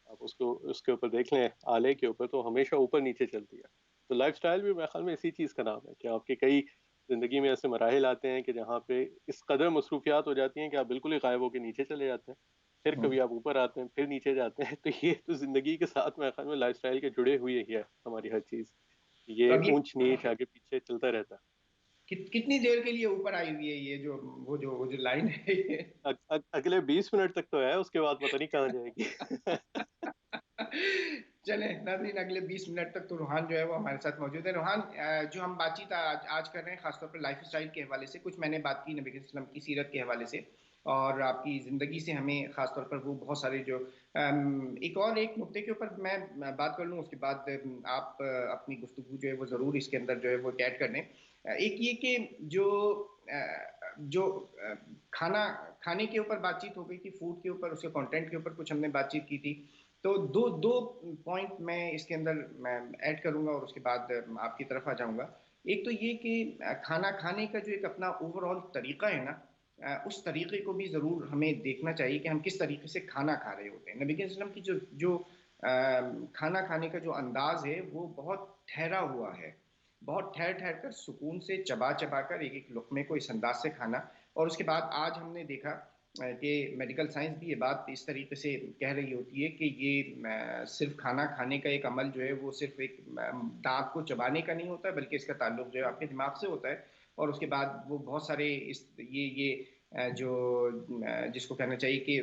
آپ اس کے اوپر دیکھ لیں آلے کے اوپر، تو ہمیشہ اوپر نیچے چلتی ہے. تو لائف سٹائل بھی میرے خیال میں اسی چیز کا نام ہے کہ آپ کے کئی زندگی میں ایسے مراحل آتے ہیں کہ جہاں پہ اس قدر مصروفیات ہو جاتی ہیں کہ آپ بالکل ہی غائب ہو کے نیچے چلے جاتے ہیں، پھر کبھی آپ اوپر آتے ہیں، پھر نیچے جاتے ہیں. تو یہ تو زندگی کے ساتھ میرے خیال میں لائف سٹائل کے جڑے ہوئے ہی ہے ہماری ہر چیز. تو یہ اب اونچ نیچ آگے پیچھے چلتا رہتا ہے. کتنی دیر کے لیے اوپر آئی ہوئی ہے یہ جو وہ جو لائن ہے اگلے 20 منٹ تک تو ہے، اس کے بعد پتہ نہیں کہاں جائے گی. چلیں ناظرین، اگلے 20 منٹ تک تو روحان جو ہے وہ ہمارے ساتھ موجود ہے. روحان، جو ہم بات چیت آج کر رہے ہیں خاص طور پر لائف اسٹائل کے حوالے سے، کچھ میں نے بات کی نبی صلی اللہ علیہ وسلم کی سیرت کے حوالے سے اور آپ کی زندگی سے ہمیں خاص طور پر وہ بہت سارے جو ایک نقطے کے اوپر میں بات کر لوں، اس کے بعد آپ اپنی گفتگو جو ہے وہ ضرور اس کے اندر جو ہے وہ ایڈ کر دیں. ایک یہ کہ جو کھانے کے اوپر بات چیت ہو گئی تھی، فوڈ کے اوپر، اس کے کانٹینٹ کے اوپر کچھ ہم نے بات چیت کی تھی. تو دو پوائنٹ میں اس کے اندر میں ایڈ کروں گا اور اس کے بعد آپ کی طرف آ جاؤں گا. ایک تو یہ کہ کھانا کھانے کا جو ایک اپنا اوور آل طریقہ ہے نا، اس طریقے کو بھی ضرور ہمیں دیکھنا چاہیے کہ ہم کس طریقے سے کھانا کھا رہے ہوتے ہیں. نبی صلی اللہ علیہ وسلم کی جو کھانا کھانے کا جو انداز ہے وہ بہت ٹھہرا ہوا ہے، بہت ٹھہر ٹھہر کر سکون سے چبا چبا کر ایک ایک لقمے کو اس انداز سے کھانا. اور اس کے بعد آج ہم نے دیکھا کہ میڈیکل سائنس بھی یہ بات اس طریقے سے کہہ رہی ہوتی ہے کہ یہ صرف کھانا کھانے کا ایک عمل جو ہے وہ صرف ایک دانت کو چبانے کا نہیں ہوتا ہے، بلکہ اس کا تعلق جو ہے آپ کے دماغ سے ہوتا ہے. اور اس کے بعد وہ بہت سارے جو جس کو کہنا چاہیے کہ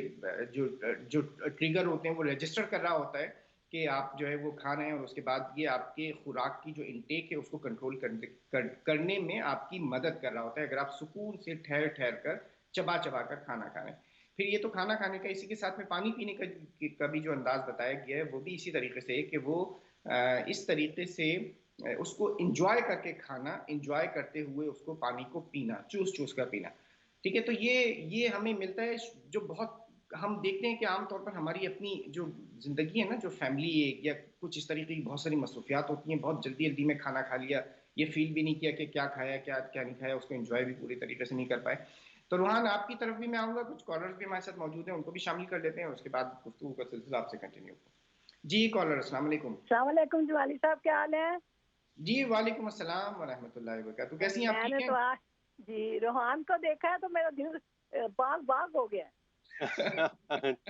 جو ٹریگر ہوتے ہیں وہ رجسٹر کر رہا ہوتا ہے کہ آپ جو ہے وہ کھا رہے ہیں، اور اس کے بعد یہ آپ کے خوراک کی جو انٹیک ہے اس کو کنٹرول کرنے میں آپ کی مدد کر رہا ہوتا ہے اگر آپ سکون سے ٹھہر ٹھہر کر چبا چبا کر کھانا کھا رہے ہیں. پھر یہ تو کھانا کھانے کا، اسی کے ساتھ میں پانی پینے کا بھی جو انداز بتایا گیا ہے وہ بھی اسی طریقے سے ہے کہ وہ اس طریقے سے اس کو انجوائے کر کے کھانا، انجوائے کرتے ہوئے اس کو پانی کو پینا، چوس چوس کر پینا. ٹھیک ہے، تو یہ ہمیں ملتا ہے جو بہت ہم دیکھتے ہیں کہ عام طور پر ہماری اپنی جو زندگی ہے نا، جو فیملی ہے یا کچھ اس طریقے کی بہت ساری مصروفیات ہوتی ہیں، بہت جلدی جلدی میں کھانا کھا لیا، یہ فیل بھی نہیں کیا کہ کیا کھایا کیا نہیں کھایا، اس کو انجوائے بھی پوری طریقے سے نہیں کر پائے. تو روحان آپ کی طرف بھی میں آؤں گا، کچھ کالرز بھی ہمارے ساتھ موجود ہیں، ان کو بھی شامل کر لیتے ہیں اور اس کے بعد گفتگو کا سلسلہ آپ سے کنٹینیو. جی کالر، السلام علیکم. السلام علیکم جوالی صاحب، کیا حال ہے؟ جی وعلیکم السلام ورحمۃ اللہ وبرکاتہ. کیسی ہیں آپ؟ میں ٹھیک نے ہیں؟ تو جی روحان کو دیکھا ہے تو میرا دل باغ باغ ہو گیا.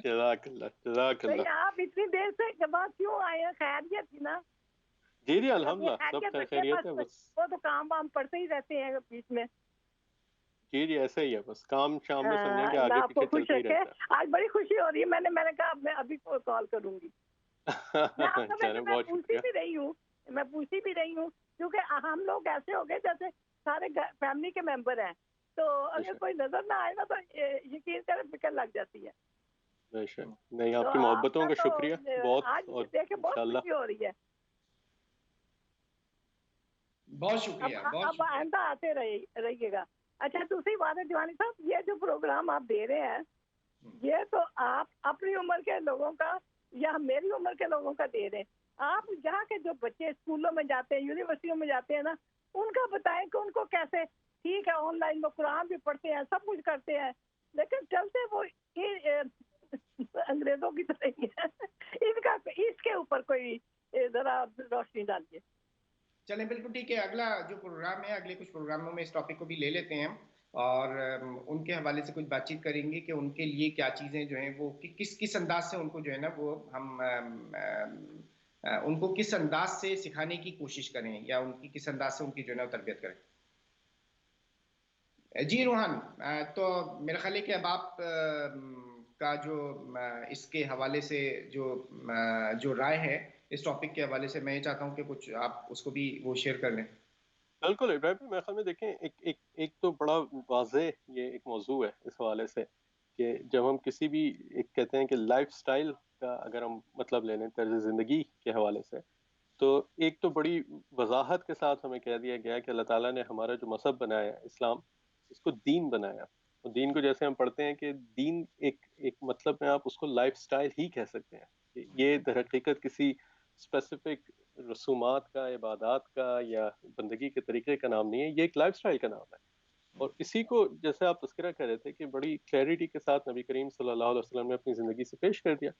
جزاک اللہ. آپ اتنی دیر سے بعد کیوں آئے ہیں؟ خیریت تھی نا؟ جی الحمدللہ سب خیریت ہے. بس وہ تو کام وام پڑتے ہی رہتے ہیں بیچ میں. جی ایسا ہی ہے، بس کام شام میں سمجھیں کہ اللہ آگے آپ کو پیچھے خوش چلتا ہی رکھے. رہتا ہے. آج بڑی خوشی ہو رہی ہے. میں نے کہا میں ابھی کال کروں گی. میں آپ کو ویسے میں بہت پوچھتی شکریہ. بھی رہی ہوں کیونکہ ہم لوگ ایسے ہو گئے جیسے سارے فیملی کے ممبر ہیں، تو اگر کوئی نظر نہ آئے نا تو یقین کریں فکر لگ جاتی ہے. نہیں، آپ تو کی محبتوں کا تو شکریہ بہت، آج اور دیکھیں بہت انشاءاللہ خوشی ہو رہی ہے. بہت شکریہ، بہت اب شکریہ. آئندہ آتے رہیے گا. اچھا دوسری بات ہے دیوانی صاحب، یہ جو پروگرام آپ دے رہے ہیں یہ تو آپ اپنی عمر کے لوگوں کا یا میری عمر کے لوگوں کا دے رہے ہیں. آپ یہاں کے جو بچے اسکولوں میں جاتے ہیں، یونیورسٹیوں میں جاتے ہیں نا، ان کا بتائیں کہ ان کو کیسے. ٹھیک ہے آن لائن وہ قرآن بھی پڑھتے ہیں، سب کچھ کرتے ہیں، لیکن چلتے وہ انگریزوں کی طرح ہی ہے. اس کے اوپر کوئی ذرا روشنی ڈالیے. چلیں بالکل ٹھیک ہے. اگلا جو پروگرام ہے، اگلے کچھ پروگراموں میں اس ٹاپک کو بھی لے لیتے ہیں اور ان کے حوالے سے کچھ بات چیت کریں گے کہ ان کے لیے کیا چیزیں جو ہیں وہ کس انداز سے ان کو جو ہے نا وہ ہم ان کو کس انداز سے سکھانے کی کوشش کریں یا ان کی کس انداز سے ان کی جو ہے نا تربیت کریں. جی روحان، تو میرا خیال ہے کہ اب آپ کا جو اس کے حوالے سے جو رائے ہے اس ٹاپک کے حوالے سے، میں یہ چاہتا ہوں کہ کچھ آپ اس کو بھی وہ شیئر کر لیں. بالکل ابراہیم، میرے خیال میں دیکھیں ایک تو بڑا واضح یہ ایک موضوع ہے اس حوالے سے کہ جب ہم کسی بھی ایک کہتے ہیں کہ لائف سٹائل کا اگر ہم مطلب لے لیں طرز زندگی کے حوالے سے، تو ایک تو بڑی وضاحت کے ساتھ ہمیں کہہ دیا گیا کہ اللہ تعالیٰ نے ہمارا جو مذہب بنایا ہے اسلام، اس کو دین بنایا. اور دین کو جیسے ہم پڑھتے ہیں کہ دین ایک مطلب میں آپ اس کو لائف سٹائل ہی کہہ سکتے ہیں کہ یہ در حقیقت کسی اسپیسیفک رسومات کا، عبادات کا یا بندگی کے طریقے کا نام نہیں ہے، یہ ایک لائف سٹائل کا نام ہے. اور اسی کو جیسے آپ تذکرہ کر رہے تھے کہ بڑی کلیئرٹی کے ساتھ نبی کریم صلی اللہ علیہ وسلم نے اپنی زندگی سے پیش کر دیا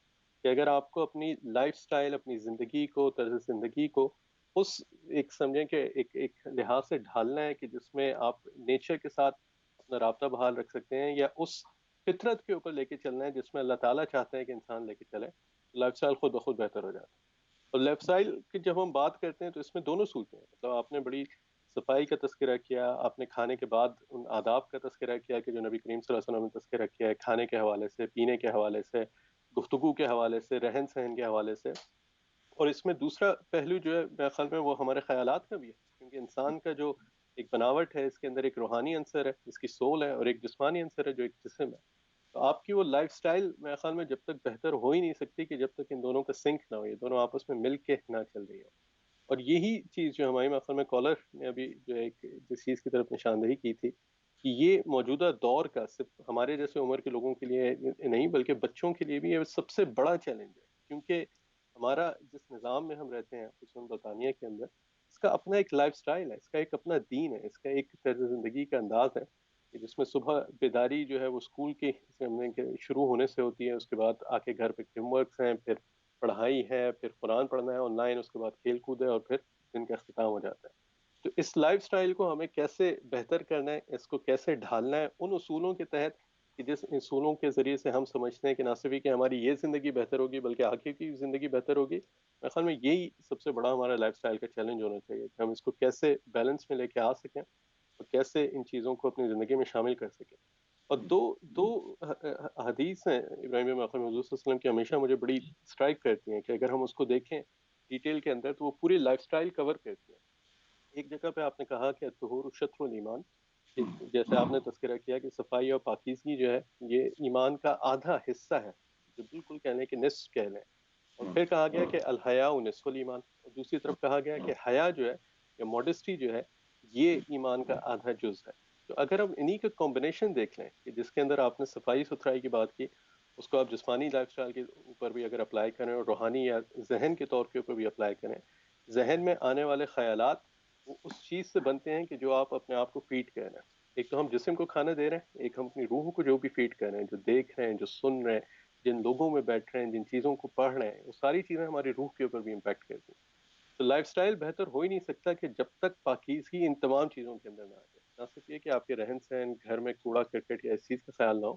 کہ اگر آپ کو اپنی لائف سٹائل، اپنی زندگی کو، طرز زندگی کو اس ایک سمجھیں کہ ایک لحاظ سے ڈھالنا ہے کہ جس میں آپ نیچر کے ساتھ اپنا رابطہ بحال رکھ سکتے ہیں یا اس فطرت کے اوپر لے کے چلنا ہے جس میں اللہ تعالیٰ چاہتے ہیں کہ انسان لے کے چلے، لائف سٹائل خود بخود بہتر ہو جاتا ہے. اور لائف سٹائل کی جب ہم بات کرتے ہیں تو اس میں دونوں صورتیں ہیں. مطلب آپ نے بڑی صفائی کا تذکرہ کیا، آپ نے کھانے کے بعد ان آداب کا تذکرہ کیا کہ جو نبی کریم صلی اللہ علیہ وسلم نے تذکرہ کیا ہے کھانے کے حوالے سے، پینے کے حوالے سے، گفتگو کے حوالے سے، رہن سہن کے حوالے سے. اور اس میں دوسرا پہلو جو ہے میرے خیال میں وہ ہمارے خیالات کا بھی ہے، کیونکہ انسان کا جو ایک بناوٹ ہے اس کے اندر ایک روحانی عنصر ہے، اس کی سول ہے، اور ایک جسمانی عنصر ہے جو ایک جسم ہے. تو آپ کی وہ لائف سٹائل میرے خیال میں جب تک بہتر ہو ہی نہیں سکتی کہ جب تک ان دونوں کا سنک نہ ہو، یہ دونوں آپس میں مل کے نہ چل رہی ہو. اور یہی چیز جو ہماری میرے خیال میں کالر نے ابھی جو ایک جس چیز کی طرف نشاندہی کی تھی کہ یہ موجودہ دور کا صرف ہمارے جیسے عمر کے لوگوں کے لیے نہیں بلکہ بچوں کے لیے بھی یہ سب سے بڑا چیلنج ہے. کیونکہ ہمارا جس نظام میں ہم رہتے ہیں خصوصاً برطانیہ کے اندر، اس کا اپنا ایک لائف سٹائل ہے، اس کا ایک اپنا دین ہے، اس کا ایک طرز زندگی کا انداز ہے کہ جس میں صبح بیداری جو ہے وہ اسکول کی شروع ہونے سے ہوتی ہے، اس کے بعد آ کے گھر پہ ٹیم ورکس ہیں، پھر پڑھائی ہے، پھر قرآن پڑھنا ہے آن لائن، اس کے بعد کھیل کود ہے، اور پھر دن کا اختتام ہو جاتا ہے. تو اس لائف سٹائل کو ہمیں کیسے بہتر کرنا ہے، اس کو کیسے ڈھالنا ہے ان اصولوں کے تحت کہ جس اصولوں کے ذریعے سے ہم سمجھتے ہیں کہ نہ صرف کہ ہماری یہ زندگی بہتر ہوگی بلکہ آگے کی زندگی بہتر ہوگی. میرے خیال میں یہی سب سے بڑا ہمارا لائف سٹائل کا چیلنج ہونا چاہیے کہ ہم اس کو کیسے بیلنس میں لے کے آ سکیں اور کیسے ان چیزوں کو اپنی زندگی میں شامل کر سکیں. اور دو حدیث ہیں ابراہیم مقام حضور صلی اللہ علیہ وسلم کی ہمیشہ مجھے بڑی اسٹرائک کرتی ہیں کہ اگر ہم اس کو دیکھیں ڈیٹیل کے اندر تو وہ پوری لائف سٹائل کور کرتی ہیں. ایک جگہ پہ آپ نے کہا کہ طہور شطر الایمان، جیسے آپ نے تذکرہ کیا کہ صفائی اور پاکیزگی جو ہے یہ ایمان کا آدھا حصہ ہے، جو بالکل کہنے کہ نصف کہہ لیں. اور پھر کہا گیا کہ الحیاء نصف الایمان، اور دوسری طرف کہا گیا کہ حیا جو ہے یا ماڈسٹی جو ہے یہ ایمان کا آدھا جز ہے. تو اگر ہم انہی کا کمبینیشن دیکھ لیں کہ جس کے اندر آپ نے صفائی ستھرائی کی بات کی، اس کو آپ جسمانی لائف سٹائل کے اوپر بھی اگر اپلائی کریں اور روحانی یا ذہن کے طور کے اوپر بھی اپلائی کریں، ذہن میں آنے والے خیالات وہ اس چیز سے بنتے ہیں کہ جو آپ اپنے آپ کو فیڈ کر رہے ہیں. ایک تو ہم جسم کو کھانا دے رہے ہیں، ایک ہم اپنی روح کو جو بھی فیڈ کر رہے ہیں، جو دیکھ رہے ہیں، جو سن رہے ہیں، جن لوگوں میں بیٹھ رہے ہیں، جن چیزوں کو پڑھ رہے ہیں، وہ ساری چیزیں ہماری روح کے اوپر بھی امپیکٹ کرتی ہیں. تو لائف سٹائل بہتر ہو ہی نہیں سکتا کہ جب تک پاکیزگی ان تمام چیزوں کے اندر نہ آ جائے. نہ صرف یہ کہ آپ کے رہن سہن، گھر میں کوڑا کرکٹ یا اس چیز کا خیال نہ ہو،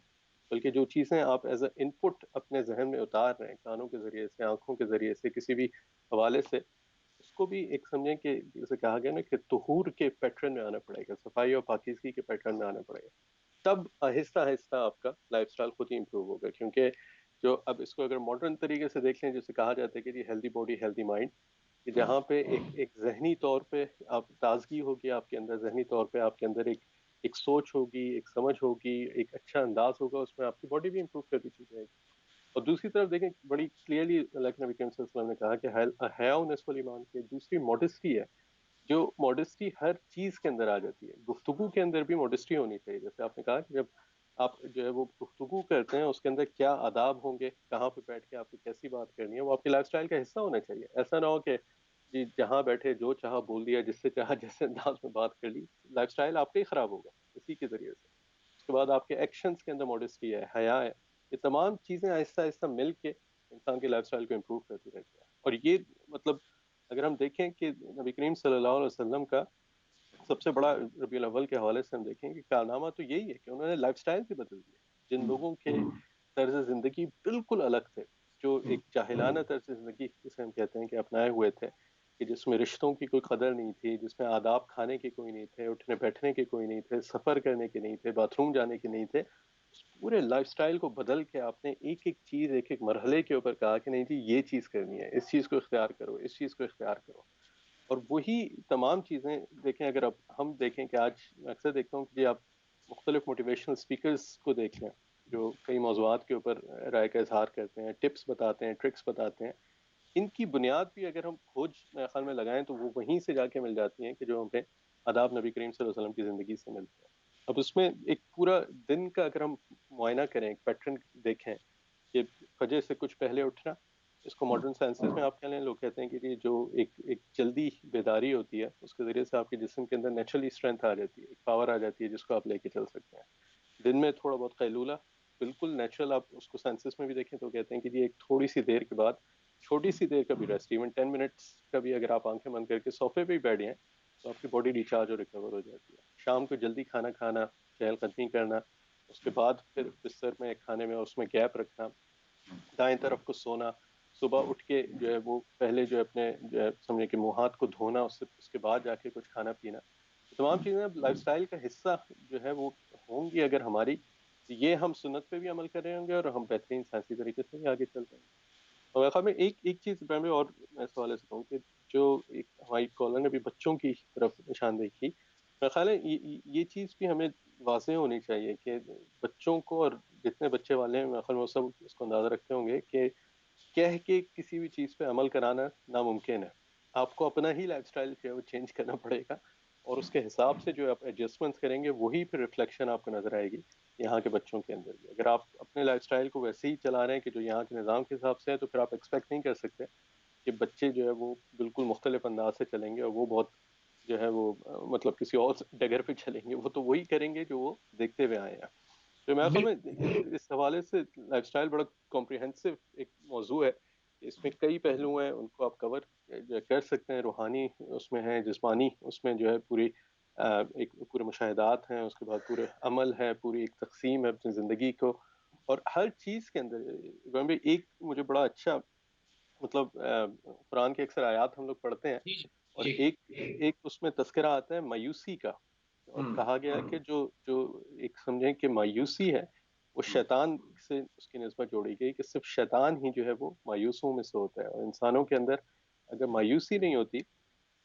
بلکہ جو چیزیں آپ ایز اے ان پٹ اپنے ذہن میں اتار رہے ہیں، کانوں کے ذریعے سے، آنکھوں کے ذریعے سے، کسی بھی حوالے سے، اس کو بھی ایک سمجھیں کہ جیسے کہا گیا نا کہ طہور کے پیٹرن میں آنا پڑے گا، صفائی اور پاکیزگی کے پیٹرن میں آنا پڑے گا. تب آہستہ آہستہ آپ کا لائف سٹائل خود ہی امپروو ہوگا. کیونکہ جو اب اس کو اگر ماڈرن طریقے سے دیکھ لیں، جیسے کہا جاتا ہے کہ جی ہیلدی باڈی ہیلدی مائنڈ، کہ جہاں پہ ایک ذہنی طور پہ آپ تازگی ہوگی آپ کے اندر، ذہنی طور پہ آپ کے اندر ایک سوچ ہوگی، ایک سمجھ ہوگی، ایک اچھا انداز ہوگا، اس میں آپ کی باڈی بھی امپروو کرتی چلی جائے گی. اور دوسری طرف دیکھیں بڑی کلیئرلی اللہ کے نبی کریم صلی اللہ علیہ وسلم نے کہا کہ حیا نصف الایمان، کی دوسری ماڈسٹی ہے. جو ماڈسٹی ہر چیز کے اندر آ جاتی ہے. گفتگو کے اندر بھی ماڈسٹی ہونی چاہیے. جیسے آپ نے کہا کہ جب آپ جو ہے وہ گفتگو کرتے ہیں، اس کے اندر کیا آداب ہوں گے، کہاں پہ بیٹھ کے آپ کو کیسی بات کرنی ہے، وہ آپ کی لائف سٹائل کا حصہ ہونا چاہیے. ایسا نہ ہو کہ جی جہاں بیٹھے جو چاہا بول دیا، جس سے چاہا جیسے انداز میں بات کر لی. لائف سٹائل آپ کا ہی خراب ہوگا اسی کے ذریعے سے. اس کے بعد آپ کے ایکشنز کے اندر ماڈسٹی ہے، حیا ہے. یہ تمام چیزیں آہستہ آہستہ مل کے انسان کی لائف سٹائل کو امپروو کرتی رہتی ہیں. اور یہ مطلب اگر ہم دیکھیں کہ نبی کریم صلی اللہ علیہ وسلم کا سب سے بڑا ربیع الاول کے حوالے سے ہم دیکھیں کہ کارنامہ تو یہی ہے کہ انہوں نے لائف سٹائل بھی بدل دیا. جن لوگوں کے طرز زندگی بالکل الگ تھے، جو ایک جاہلانہ طرز زندگی جسے ہم کہتے ہیں کہ اپنائے ہوئے تھے، کہ جس میں رشتوں کی کوئی قدر نہیں تھی، جس میں آداب کھانے کے کوئی نہیں تھے، اٹھنے بیٹھنے کے کوئی نہیں تھے، سفر کرنے کے نہیں تھے، باتھ روم جانے کے نہیں تھے، اس پورے لائف سٹائل کو بدل کے آپ نے ایک ایک چیز، ایک ایک مرحلے کے اوپر کہا کہ نہیں جی یہ چیز کرنی ہے، اس چیز کو اختیار کرو، اس چیز کو اختیار کرو. اور وہی تمام چیزیں دیکھیں. اگر اب ہم دیکھیں کہ آج میں اکثر دیکھتا ہوں کہ جی آپ مختلف موٹیویشنل اسپیکرز کو دیکھ لیں جو کئی موضوعات کے اوپر رائے کا اظہار کرتے ہیں، ٹپس بتاتے ہیں، ٹرکس بتاتے ہیں. ان کی بنیاد بھی اگر ہم کھوج میرے خیال میں لگائیں تو وہ وہیں سے جا کے مل جاتی ہیں کہ جو ہمیں آداب نبی کریم صلی اللہ علیہ وسلم کی زندگی سے ملتے ہیں. اب اس میں ایک پورا دن کا اگر ہم معائنہ کریں، ایک پیٹرن دیکھیں کہ فجر سے کچھ پہلے اٹھنا، اس کو ماڈرن سائنسز میں آپ کہہ لیں، لوگ کہتے ہیں کہ یہ جو ایک جلدی بیداری ہوتی ہے، اس کے ذریعے سے آپ کے جسم کے اندر نیچرلی اسٹرینتھ آ جاتی ہے، ایک پاور آ جاتی ہے جس کو آپ لے کے چل سکتے ہیں. دن میں تھوڑا بہت قیلولہ بالکل نیچرل، آپ اس کو سائنسز میں بھی دیکھیں تو کہتے ہیں کہ یہ ایک تھوڑی سی دیر کے بعد چھوٹی سی دیر کا بھی ریسٹ، ایون 10 منٹس کا بھی اگر آپ آنکھیں بند کر کے صوفے پہ ہی بیٹھ جائیں تو آپ کی باڈی ریچارج اور ریکور ہو جاتی ہے. شام کو جلدی کھانا کھانا، چہل قدمی کرنا، اس کے بعد پھر بستر میں کھانے میں اس میں گیپ رکھنا، دائیں طرف کو سونا، صبح اٹھ کے جو ہے وہ پہلے جو ہے اپنے جو ہے سمجھے کہ منہ ہاتھ کو دھونا، اس کے بعد جا کے کچھ کھانا پینا، تمام چیزیں اب لائف سٹائل کا حصہ جو ہے وہ ہوں گی اگر ہماری. یہ ہم سنت پہ بھی عمل کر رہے ہوں گے اور ہم بہترین سائنسی طریقے سے بھی آگے چل رہے ہیں. اور میرے خیال میں ایک چیز ابراہیم بھائی، اور میں اس حوالے سے کہوں کہ جو ایک ہماری کالر نے بھی بچوں کی طرف نشاندہی کی، میرا خیال ہے یہ چیز بھی ہمیں واضح ہونی چاہیے کہ بچوں کو، اور جتنے بچے والے ہیں میرے خیال میں وہ سب اس کو اندازہ رکھتے ہوں گے کہ کہہ کے کسی بھی چیز پہ عمل کرانا ناممکن ہے. آپ کو اپنا ہی لائف سٹائل جو ہے وہ چینج کرنا پڑے گا، اور اس کے حساب سے جو آپ ایڈجسٹمنٹس کریں گے وہی پھر ریفلیکشن آپ کو نظر آئے گی یہاں کے بچوں کے اندر بھی. اگر آپ اپنے لائف سٹائل کو ویسے ہی چلا رہے ہیں کہ جو یہاں کے نظام کے حساب سے ہے، تو پھر آپ ایکسپیکٹ نہیں کر سکتے کہ بچے جو ہے وہ بالکل مختلف انداز سے چلیں گے، اور وہ بہت جو ہے وہ مطلب کسی اور ڈگر پہ چلیں گے. وہ تو وہی کریں گے جو وہ دیکھتے ہوئے آئے ہیں. تو میرے خیال میں اس حوالے سے لائف سٹائل بڑا کمپریہنسو ایک موضوع ہے. اس میں کئی پہلو ہیں، ان کو آپ کور کر سکتے ہیں. روحانی اس میں ہے، جسمانی اس میں جو ہے پوری ایک پورے مشاہدات ہیں، اس کے بعد پورے عمل ہے، پوری ایک تقسیم ہے اپنی زندگی کو. اور ہر چیز کے اندر ایک مجھے بڑا اچھا مطلب قرآن کے اکثر آیات ہم لوگ پڑھتے ہیں، اور ایک اس میں تذکرہ آتا ہے مایوسی کا. اور کہا گیا کہ جو ایک سمجھیں کہ مایوسی ہے وہ شیطان سے اس کی نسبت جوڑی گئی کہ صرف شیطان ہی جو ہے وہ مایوسوں میں سے ہوتا ہے. اور انسانوں کے اندر اگر مایوسی نہیں ہوتی،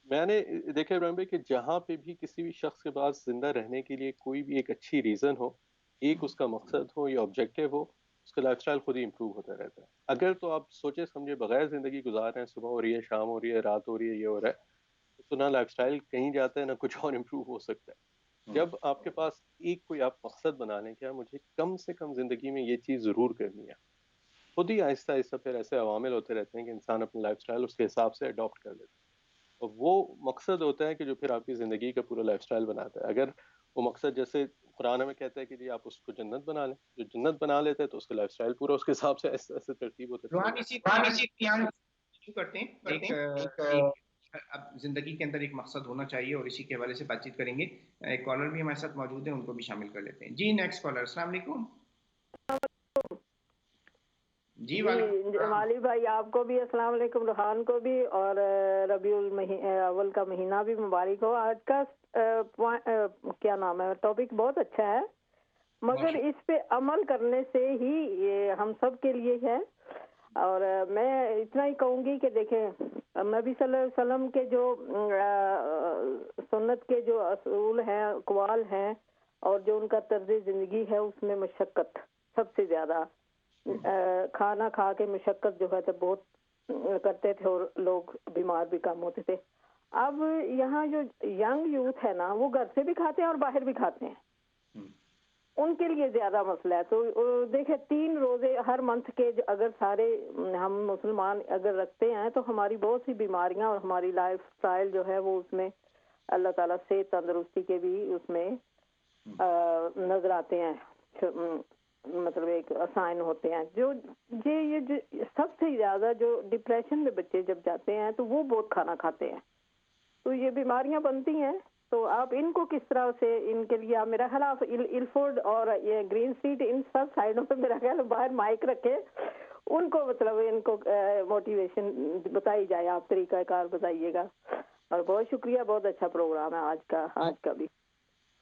میں نے دیکھا ابراہیم بھائی کہ جہاں پہ بھی کسی بھی شخص کے پاس زندہ رہنے کے لیے کوئی بھی ایک اچھی ریزن ہو، ایک اس کا مقصد ہو یا آبجیکٹو ہو، اس کا لائف اسٹائل خود ہی امپروو ہوتا رہتا ہے. اگر تو آپ سوچے سمجھے بغیر زندگی گزار رہے ہیں، صبح ہو رہی ہے، شام ہو رہی ہے، رات ہو رہی ہے، یہ ہو رہا ہے، تو نہ لائف اسٹائل کہیں جاتا ہے نہ کچھ اور امپروو ہو سکتا ہے. جب آپ کے پاس ایک کوئی آپ مقصد بنا لیں کہ مجھے کم سے کم زندگی میں یہ چیز ضرور کرنی ہے، خود ہی آہستہ آہستہ پھر ایسے عوامل ہوتے رہتے ہیں کہ انسان اپنی لائف اسٹائل اس کے حساب سے اڈاپٹ کر لیتا ہے. اور وہ مقصد ہوتا ہے کہ جو پھر آپ کی زندگی کا پورا لائف اسٹائل بناتا ہے. اگر وہ مقصد جیسے قرآن میں کہتا ہے کہ جی آپ اس کو جنت بنا لیں، جو جنت بنا لیتے ہیں تو اس کا لائف اسٹائل پورا اس کے حساب سے ایسے ایسے ترتیب ہوتا چلا روحان جاتا اسی یہاں شروع کرتے ہیں اب زندگی کے اندر ایک مقصد ہونا چاہیے، اور اسی کے حوالے سے بات چیت کریں گے. ایک کالر بھی ہمارے ساتھ موجود ہیں، ان کو بھی شامل کر لیتے ہیں. جی نیکسٹ کالر. السلام علیکم. جی والی بھائی آپ کو بھی السلام علیکم، روحان کو بھی، اور ربیع الاول کا مہینہ بھی مبارک ہو. آج کا کیا نام ہے، ٹاپک بہت اچھا ہے، مگر اس پہ عمل کرنے سے ہی یہ ہم سب کے لیے ہے. اور میں اتنا ہی کہوں گی کہ دیکھیں نبی صلی اللہ علیہ وسلم کے جو سنت کے جو اصول ہیں، اقوال ہیں، اور جو ان کا طرز زندگی ہے، اس میں مشقت سب سے زیادہ، کھانا کھا کے مشقت جو ہے تو بہت کرتے تھے، اور لوگ بیمار بھی کم ہوتے تھے. اب یہاں جو ینگ یوتھ ہے نا، وہ گھر سے بھی کھاتے ہیں اور باہر بھی کھاتے ہیں، ان کے لیے زیادہ مسئلہ ہے. تو دیکھیں 3 روزے ہر منتھ کے اگر سارے ہم مسلمان اگر رکھتے ہیں تو ہماری بہت سی بیماریاں اور ہماری لائف سٹائل جو ہے وہ اس میں اللہ تعالیٰ سے تندرستی کے بھی اس میں نظر آتے ہیں، مطلب ایک آسائن ہوتے ہیں. جو سب سے زیادہ جو ڈپریشن میں بچے جب جاتے ہیں تو وہ بہت کھانا کھاتے ہیں، تو یہ بیماریاں بنتی ہیں. تو آپ ان کو کس طرح سے ان کے لیے آپ میرا خیال آپ الفورڈ اور یہ گرین سٹریٹ ان سب سائڈوں پہ میرا خیال باہر مائک رکھے، ان کو مطلب ان کو موٹیویشن بتائی جائے، آپ طریقہ کار بتائیے گا. اور بہت شکریہ، بہت اچھا پروگرام ہے آج کا بھی.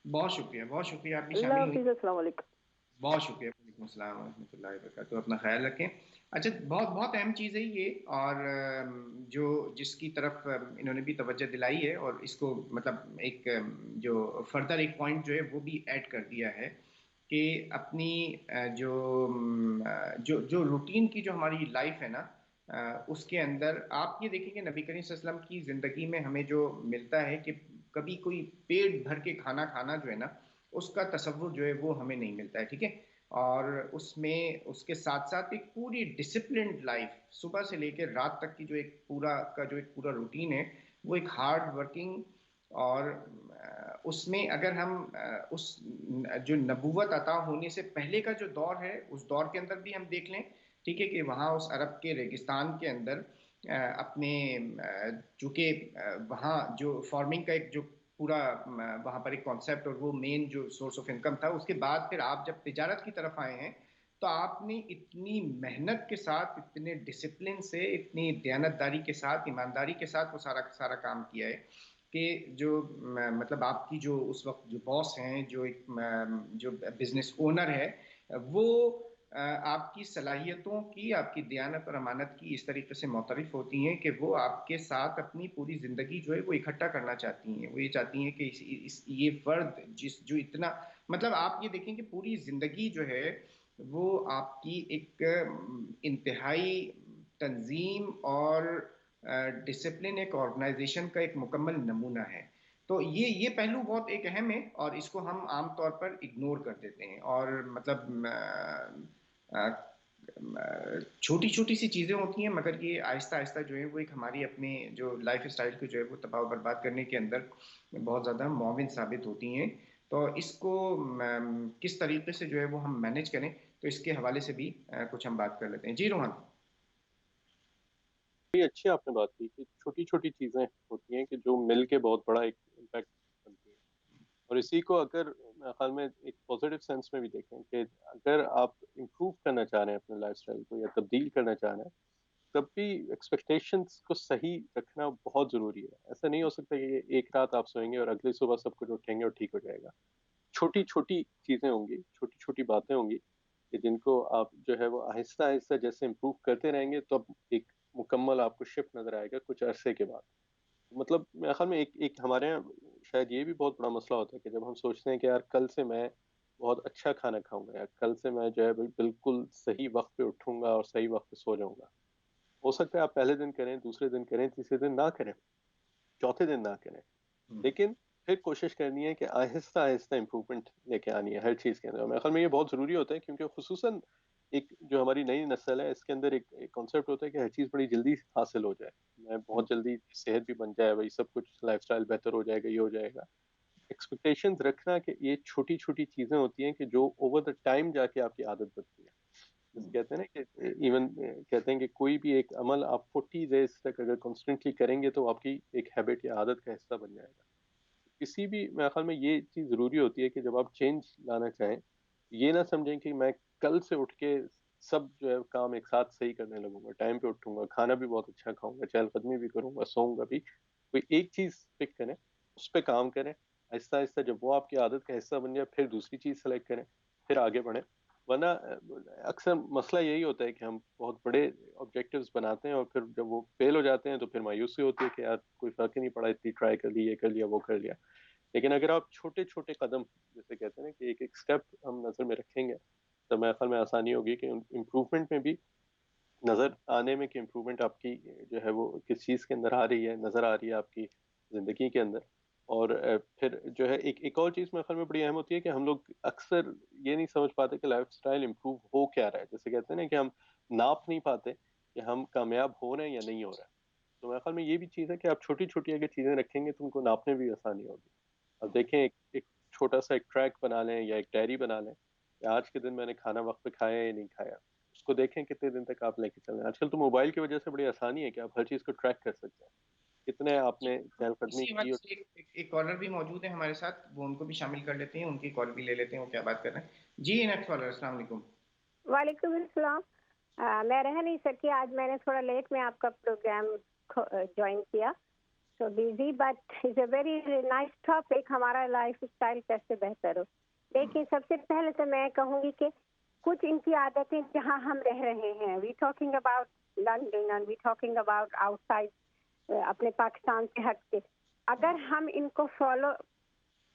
بہت شکریہ، بہت شکریہ. آپ بھی اللہ شامل حافظ، السلام علیکم. بہت شکریہ. وعلیکم السلام ورحمۃ اللہ وبرکاتہ. اپنا خیال رکھیں. اچھا، بہت بہت اہم چیز ہے یہ، اور جو جس کی طرف انہوں نے بھی توجہ دلائی ہے، اور اس کو مطلب ایک جو فردر ایک پوائنٹ جو ہے وہ بھی ایڈ کر دیا ہے کہ اپنی جو روٹین کی جو ہماری لائف ہے نا، اس کے اندر آپ یہ دیکھیں کہ نبی کریم صلی اللہ علیہ وسلم کی زندگی میں ہمیں جو ملتا ہے کہ کبھی کوئی پیٹ بھر کے کھانا کھانا جو ہے نا، اس کا تصور جو ہے وہ ہمیں نہیں ملتا ہے. ٹھیک ہے. اور اس میں اس کے ساتھ ساتھ ایک پوری ڈسپلنڈ لائف، صبح سے لے کے رات تک کی جو ایک پورا روٹین ہے، وہ ایک ہارڈ ورکنگ. اور اس میں اگر ہم اس جو نبوت عطا ہونے سے پہلے کا جو دور ہے، اس دور کے اندر بھی ہم دیکھ لیں، ٹھیک ہے، کہ وہاں اس عرب کے ریگستان کے اندر اپنے چونکہ وہاں جو فارمنگ کا ایک جو پورا وہاں پر ایک کانسیپٹ اور وہ مین جو سورس آف انکم تھا، اس کے بعد پھر آپ جب تجارت کی طرف آئے ہیں تو آپ نے اتنی محنت کے ساتھ، اتنے ڈسپلن سے، اتنی دیانتداری کے ساتھ، ایمانداری کے ساتھ وہ سارا کام کیا ہے کہ جو مطلب آپ کی جو اس وقت جو باس ہیں، جو بزنس اونر ہے، وہ آپ کی صلاحیتوں کی، آپ کی دیانت اور امانت کی اس طریقے سے معترف ہوتی ہیں کہ وہ آپ کے ساتھ اپنی پوری زندگی جو ہے وہ اکٹھا کرنا چاہتی ہیں. وہ یہ چاہتی ہیں کہ یہ فرد جو اتنا مطلب آپ یہ دیکھیں کہ پوری زندگی جو ہے وہ آپ کی ایک انتہائی تنظیم اور ڈسپلن، ایک آرگنائزیشن کا ایک مکمل نمونہ ہے. تو یہ پہلو بہت ایک اہم ہے، اور اس کو ہم عام طور پر اگنور کر دیتے ہیں. اور مطلب چھوٹی چھوٹی سی چیزیں ہوتی ہیں، مگر یہ آہستہ آہستہ جو ہے وہ ایک ہماری اپنے جو لائف اسٹائل کو جو ہے وہ تباہ و برباد کرنے کے اندر بہت زیادہ معاون ثابت ہوتی ہیں. تو اس کو کس طریقے سے جو ہے وہ ہم مینیج کریں، تو اس کے حوالے سے بھی کچھ ہم بات کر لیتے ہیں. جی روحان. اچھی آپ نے بات کی کہ چھوٹی چھوٹی چیزیں ہوتی ہیں کہ جو مل کے بہت بڑا ایک امپیکٹ بنتی ہیں. اور اسی کو اگر میرے خیال میں ایک پازیٹیو سینس میں بھی دیکھیں کہ اگر آپ امپروو کرنا چاہ رہے ہیں اپنے لائف اسٹائل کو یا تبدیل کرنا چاہ رہے ہیں، تب بھی ایکسپیکٹیشنس کو صحیح رکھنا بہت ضروری ہے. ایسا نہیں ہو سکتا کہ ایک رات آپ سوئیں گے اور اگلی صبح سب کچھ اٹھیں گے اور ٹھیک ہو جائے گا. چھوٹی چھوٹی چیزیں ہوں گی، چھوٹی چھوٹی باتیں ہوں گی کہ جن کو آپ جو ہے وہ آہستہ آہستہ جیسے امپروو کرتے رہیں گے تو اب ایک مکمل آپ کو شفٹ نظر آئے گا کچھ عرصے کے بعد. مطلب میرے خیال میں ایک ہمارے یہاں شاید یہ بھی بہت بڑا مسئلہ ہوتا ہے کہ جب ہم سوچتے ہیں کہ یار کل سے میں بہت اچھا کھانا کھاؤں گا، یا کل سے میں جو ہے بالکل صحیح وقت پہ اٹھوں گا اور صحیح وقت پہ سو جاؤں گا. ہو سکتا ہے آپ پہلے دن کریں، دوسرے دن کریں، تیسرے دن نہ کریں، چوتھے دن نہ کریں، لیکن پھر کوشش کرنی ہے کہ آہستہ آہستہ امپروومنٹ لے کے آنی ہے ہر چیز کے اندر. میرے خیال میں یہ بہت ضروری ہوتا ہے، کیونکہ خصوصاً ایک جو ہماری نئی نسل ہے اس کے اندر ایک کانسیپٹ ہوتا ہے کہ ہر چیز بڑی جلدی حاصل ہو جائے، میں بہت جلدی صحت بھی بن جائے، وہی سب کچھ لائف سٹائل بہتر ہو جائے گا، یہ ہو جائے گا. ایکسپیکٹیشنز رکھنا کہ یہ چھوٹی چھوٹی چیزیں ہوتی ہیں کہ جو اوور دا ٹائم جا کے آپ کی عادت بنتی ہے. جیسے کہتے ہیں نا کہ ایون کہتے ہیں کہ کوئی بھی ایک عمل آپ 40 ڈیز تک اگر کانسٹنٹلی کریں گے تو آپ کی ایک ہیبٹ یا عادت کا حصہ بن جائے گا. کسی بھی میرے خیال میں یہ چیز ضروری ہوتی ہے کہ جب آپ چینج لانا چاہیں، یہ نہ سمجھیں کہ میں کل سے اٹھ کے سب جو ہے کام ایک ساتھ صحیح کرنے لگوں گا، ٹائم پہ اٹھوں گا، کھانا بھی بہت اچھا کھاؤں گا، چہل قدمی بھی کروں گا، سوؤں گا بھی. کوئی ایک چیز پک کریں، اس پہ کام کریں، آہستہ آہستہ جب وہ آپ کی عادت کا حصہ بن جائے پھر دوسری چیز سلیکٹ کریں، پھر آگے بڑھیں. ورنہ اکثر مسئلہ یہی ہوتا ہے کہ ہم بہت بڑے آبجیکٹیوز بناتے ہیں اور پھر جب وہ فیل ہو جاتے ہیں تو پھر مایوسی ہوتی ہے کہ یار کوئی فرق ہی نہیں پڑا، اتنی ٹرائی کر لی، یہ کر لیا، وہ کر لیا. لیکن اگر آپ چھوٹے چھوٹے قدم جیسے کہتے ہیں نا کہ ایک ایک اسٹیپ ہم نظر میں رکھیں گے تو میرے خیال میں آسانی ہوگی کہ امپروومنٹ میں بھی نظر آنے میں، کہ امپروومنٹ آپ کی جو ہے وہ کس چیز کے اندر آ رہی ہے، نظر آ رہی ہے آپ کی زندگی کے اندر. اور پھر جو ہے ایک اور چیز میرے خیال میں بڑی اہم ہوتی ہے کہ ہم لوگ اکثر یہ نہیں سمجھ پاتے کہ لائف سٹائل امپروو ہو کیا رہا ہے. جیسے کہتے ہیں نا کہ ہم ناپ نہیں پاتے کہ ہم کامیاب ہو رہے ہیں یا نہیں ہو رہے ہیں. تو میرے خیال میں یہ بھی چیز ہے کہ آپ چھوٹی چھوٹی اگر چیزیں رکھیں گے تو ان کو ناپنے بھی آسانی ہوگی. اب دیکھیں ایک چھوٹا سا ایک ٹریک بنا لیں یا ایک ڈائری بنا لیں کہ آج کے دن میں نے کھانا وقت پہ کھایا یا نہیں کھایا، اس کو دیکھیں کتنے دن تک آپ لے کے چل رہے ہیں. آج کل تو موبائل کی وجہ سے بڑی آسانی ہے کہ آپ ہر چیز کو ٹریک کر سکتے ہیں، کتنے آپ نے چہل قدمی اسی کی. حوالے سے ایک کالر بھی موجود ہے ہمارے ساتھ، وہ ان کو بھی شامل کر لیتے ہیں، ان کی کال بھی لے لیتے ہیں، وہ کیا بات کر رہے ہیں. جی نیکسٹ کالر، السلام علیکم. وعلیکم السلام. میں رہ نہیں سکی آج، میں نے تھوڑا لیٹ میں آپ کا پروگرام جوائن کیا، تو busy, but is a very nice topic, ہمارا لائف اسٹائل کیسے بہتر ہو. لیکن سب سے پہلے تو میں کہوں گی کہ کچھ ان کی عادتیں جہاں ہم رہ رہے ہیں، we talking about London and we talking about outside اپنے پاکستان سے ہٹ کے، اگر ہم ان کو فالو،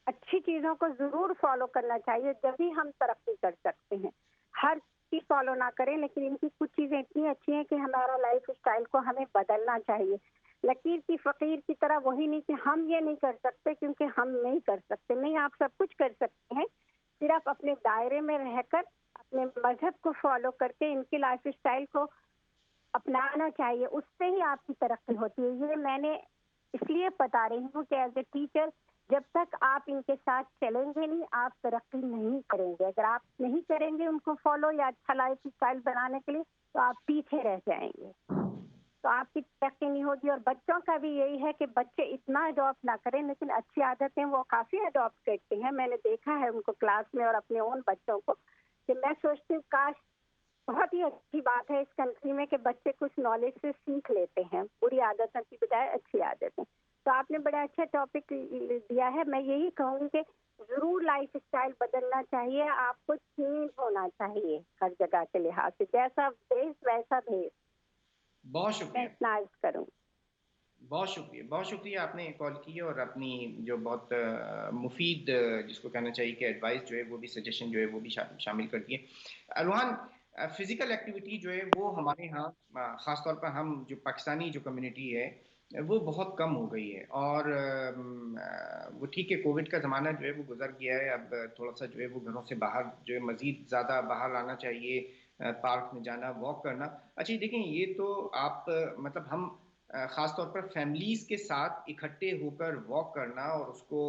اچھی چیزوں کو ضرور فالو کرنا چاہیے جبھی ہم ترقی کر سکتے ہیں. ہر چیز فالو نہ کریں، لیکن ان کی کچھ چیزیں اتنی اچھی ہیں کہ ہمارا لائف اسٹائل کو ہمیں بدلنا چاہیے. لکیر کی فقیر کی طرح وہی نہیں کہ ہم یہ نہیں کر سکتے کیونکہ ہم نہیں کر سکتے. نہیں، آپ سب کچھ کر سکتے ہیں، صرف اپنے دائرے میں رہ کر اپنے مذہب کو فالو کر کے ان کی لائف اسٹائل کو اپنانا چاہیے، اس سے ہی آپ کی ترقی ہوتی ہے. یہ میں نے اس لیے بتا رہی ہوں کہ ایز اے ٹیچر جب تک آپ ان کے ساتھ چلیں گے نہیں، آپ ترقی نہیں کریں گے. اگر آپ نہیں کریں گے ان کو فالو یا اچھا لائف اسٹائل بنانے کے لیے تو آپ پیچھے رہ جائیں گے، تو آپ کی ترقی نہیں ہوگی. اور بچوں کا بھی یہی ہے کہ بچے اتنا اڈاپٹ نہ کریں، لیکن اچھی عادتیں وہ کافی اڈاپٹ کرتے ہیں. میں نے دیکھا ہے ان کو کلاس میں اور اپنے اون بچوں کو، کہ میں سوچتی ہوں کاش، بہت ہی اچھی بات ہے اس کنٹری میں کہ بچے کچھ نالج سے سیکھ لیتے ہیں، بری عادتوں کی بجائے اچھی عادتیں. تو آپ نے بڑا اچھا ٹاپک دیا ہے. میں یہی کہوں گی کہ ضرور لائف اسٹائل بدلنا چاہیے، آپ کو چینج ہونا چاہیے ہر جگہ کے لحاظ سے، جیسا بیس ویسا بھیس. بہت شکریہ، میں اتنا عرض کروں. بہت شکریہ، بہت شکریہ آپ نے کال کی اور اپنی جو بہت مفید جس کو کہنا چاہیے کہ ایڈوائس جو ہے وہ بھی، سجیشن جو ہے وہ بھی شامل کر دیے. روحان، فزیکل ایکٹیویٹی جو ہے وہ ہمارے ہاں خاص طور پر ہم جو پاکستانی جو کمیونٹی ہے وہ بہت کم ہو گئی ہے. اور وہ ٹھیک ہے کووڈ کا زمانہ جو ہے وہ گزر گیا ہے، اب تھوڑا سا جو ہے وہ گھروں سے باہر جو ہے مزید زیادہ باہر آنا چاہیے، پارک میں جانا، واک کرنا. اچھا دیکھیں، یہ تو آپ مطلب ہم خاص طور پر فیملیز کے ساتھ اکٹھے ہو کر واک کرنا، اور اس کو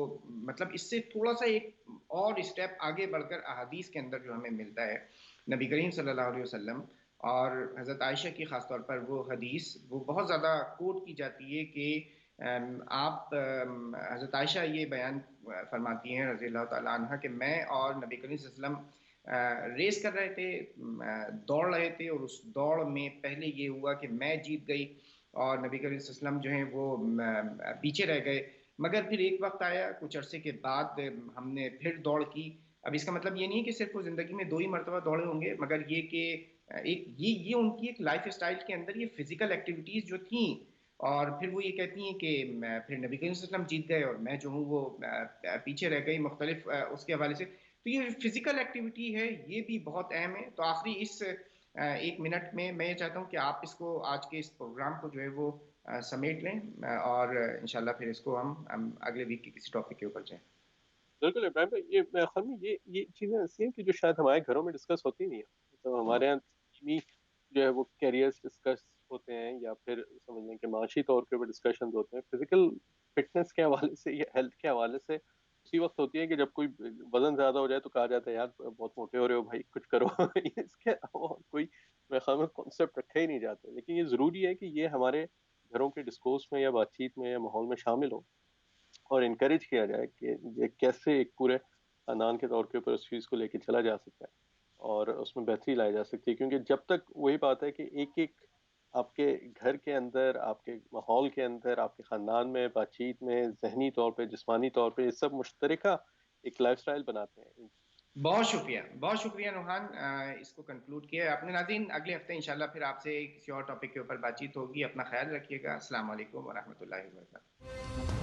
مطلب اس سے تھوڑا سا ایک اور اسٹیپ آگے بڑھ کر احادیث کے اندر جو ہمیں ملتا ہے نبی کریم صلی اللہ علیہ وسلم اور حضرت عائشہ کی خاص طور پر وہ حدیث وہ بہت زیادہ کوٹ کی جاتی ہے کہ آپ حضرت عائشہ یہ بیان فرماتی ہیں رضی اللہ تعالیٰ عنہ کہ میں اور نبی کریم صلی اللہ علیہ وسلم ریس کر رہے تھے، دوڑ رہے تھے، اور اس دوڑ میں پہلے یہ ہوا کہ میں جیت گئی اور نبی کریم صلی اللہ علیہ وسلم جو ہیں وہ پیچھے رہ گئے. مگر پھر ایک وقت آیا کچھ عرصے کے بعد ہم نے پھر دوڑ کی. اب اس کا مطلب یہ نہیں کہ صرف وہ زندگی میں 2 ہی مرتبہ دوڑے ہوں گے، مگر یہ کہ ایک یہ ان کی ایک لائف اسٹائل کے اندر یہ فزیکل ایکٹیویٹیز جو تھیں، اور پھر وہ یہ کہتی ہیں کہ پھر نبی کریم صلی اللہ علیہ وسلم جیت گئے اور میں جو ہوں وہ پیچھے رہ گئی، مختلف اس کے حوالے سے. تو یہ فزیکل ایکٹیویٹی ہے یہ بھی بہت اہم ہے. تو آخری اس 1 منٹ میں یہ چاہتا ہوں کہ آپ اس کو آج کے اس پروگرام کو جو ہے وہ سمیٹ لیں اور انشاءاللہ پھر اس کو ہم اگلے ویک کے کسی ٹاپک کے اوپر جائیں. بالکل ابراہیم بھائی، یہ خیر یہ چیزیں ایسی ہیں کہ جو شاید ہمارے گھروں میں ڈسکس ہوتی نہیں ہیں. تو ہمارے یہاں تعلیمی جو ہے وہ کیریئرز ڈسکس ہوتے ہیں، یا پھر سمجھ لیں کہ معاشی طور کے اوپر ڈسکشن ہوتے ہیں. فزیکل فٹنس کے حوالے سے یا ہیلتھ کے حوالے سے اسی وقت ہوتی ہے کہ جب کوئی وزن زیادہ ہو جائے تو کہا جاتا ہے یار بہت موٹے ہو رہے ہو بھائی، کچھ کرو. اس کے علاوہ کوئی میرے خیال میں کانسیپٹ رکھا ہی نہیں جاتا. لیکن یہ ضروری ہے کہ یہ ہمارے گھروں کے ڈسکورس میں یا بات چیت میں یا ماحول میں شامل ہو، اور انکریج کیا جائے کہ یہ کیسے ایک پورے خاندان کے طور کے اوپر اس چیز کو لے کے چلا جا سکتا ہے اور اس میں بہتری لائی جا سکتی ہے. کیونکہ جب تک وہی بات ہے کہ ایک آپ کے گھر کے اندر، آپ کے ماحول کے اندر، آپ کے خاندان میں، بات چیت میں، ذہنی طور پہ، جسمانی طور پہ، یہ سب مشترکہ ایک لائف سٹائل بناتے ہیں. بہت شکریہ نوحان. اس کو کنکلوڈ کیا ہے اپنے. ناظرین اگلے ہفتے انشاءاللہ پھر آپ سے کسی اور ٹاپک کے اوپر بات چیت ہوگی. اپنا خیال رکھیے گا. السلام علیکم ورحمۃ اللہ وبرکاتہ.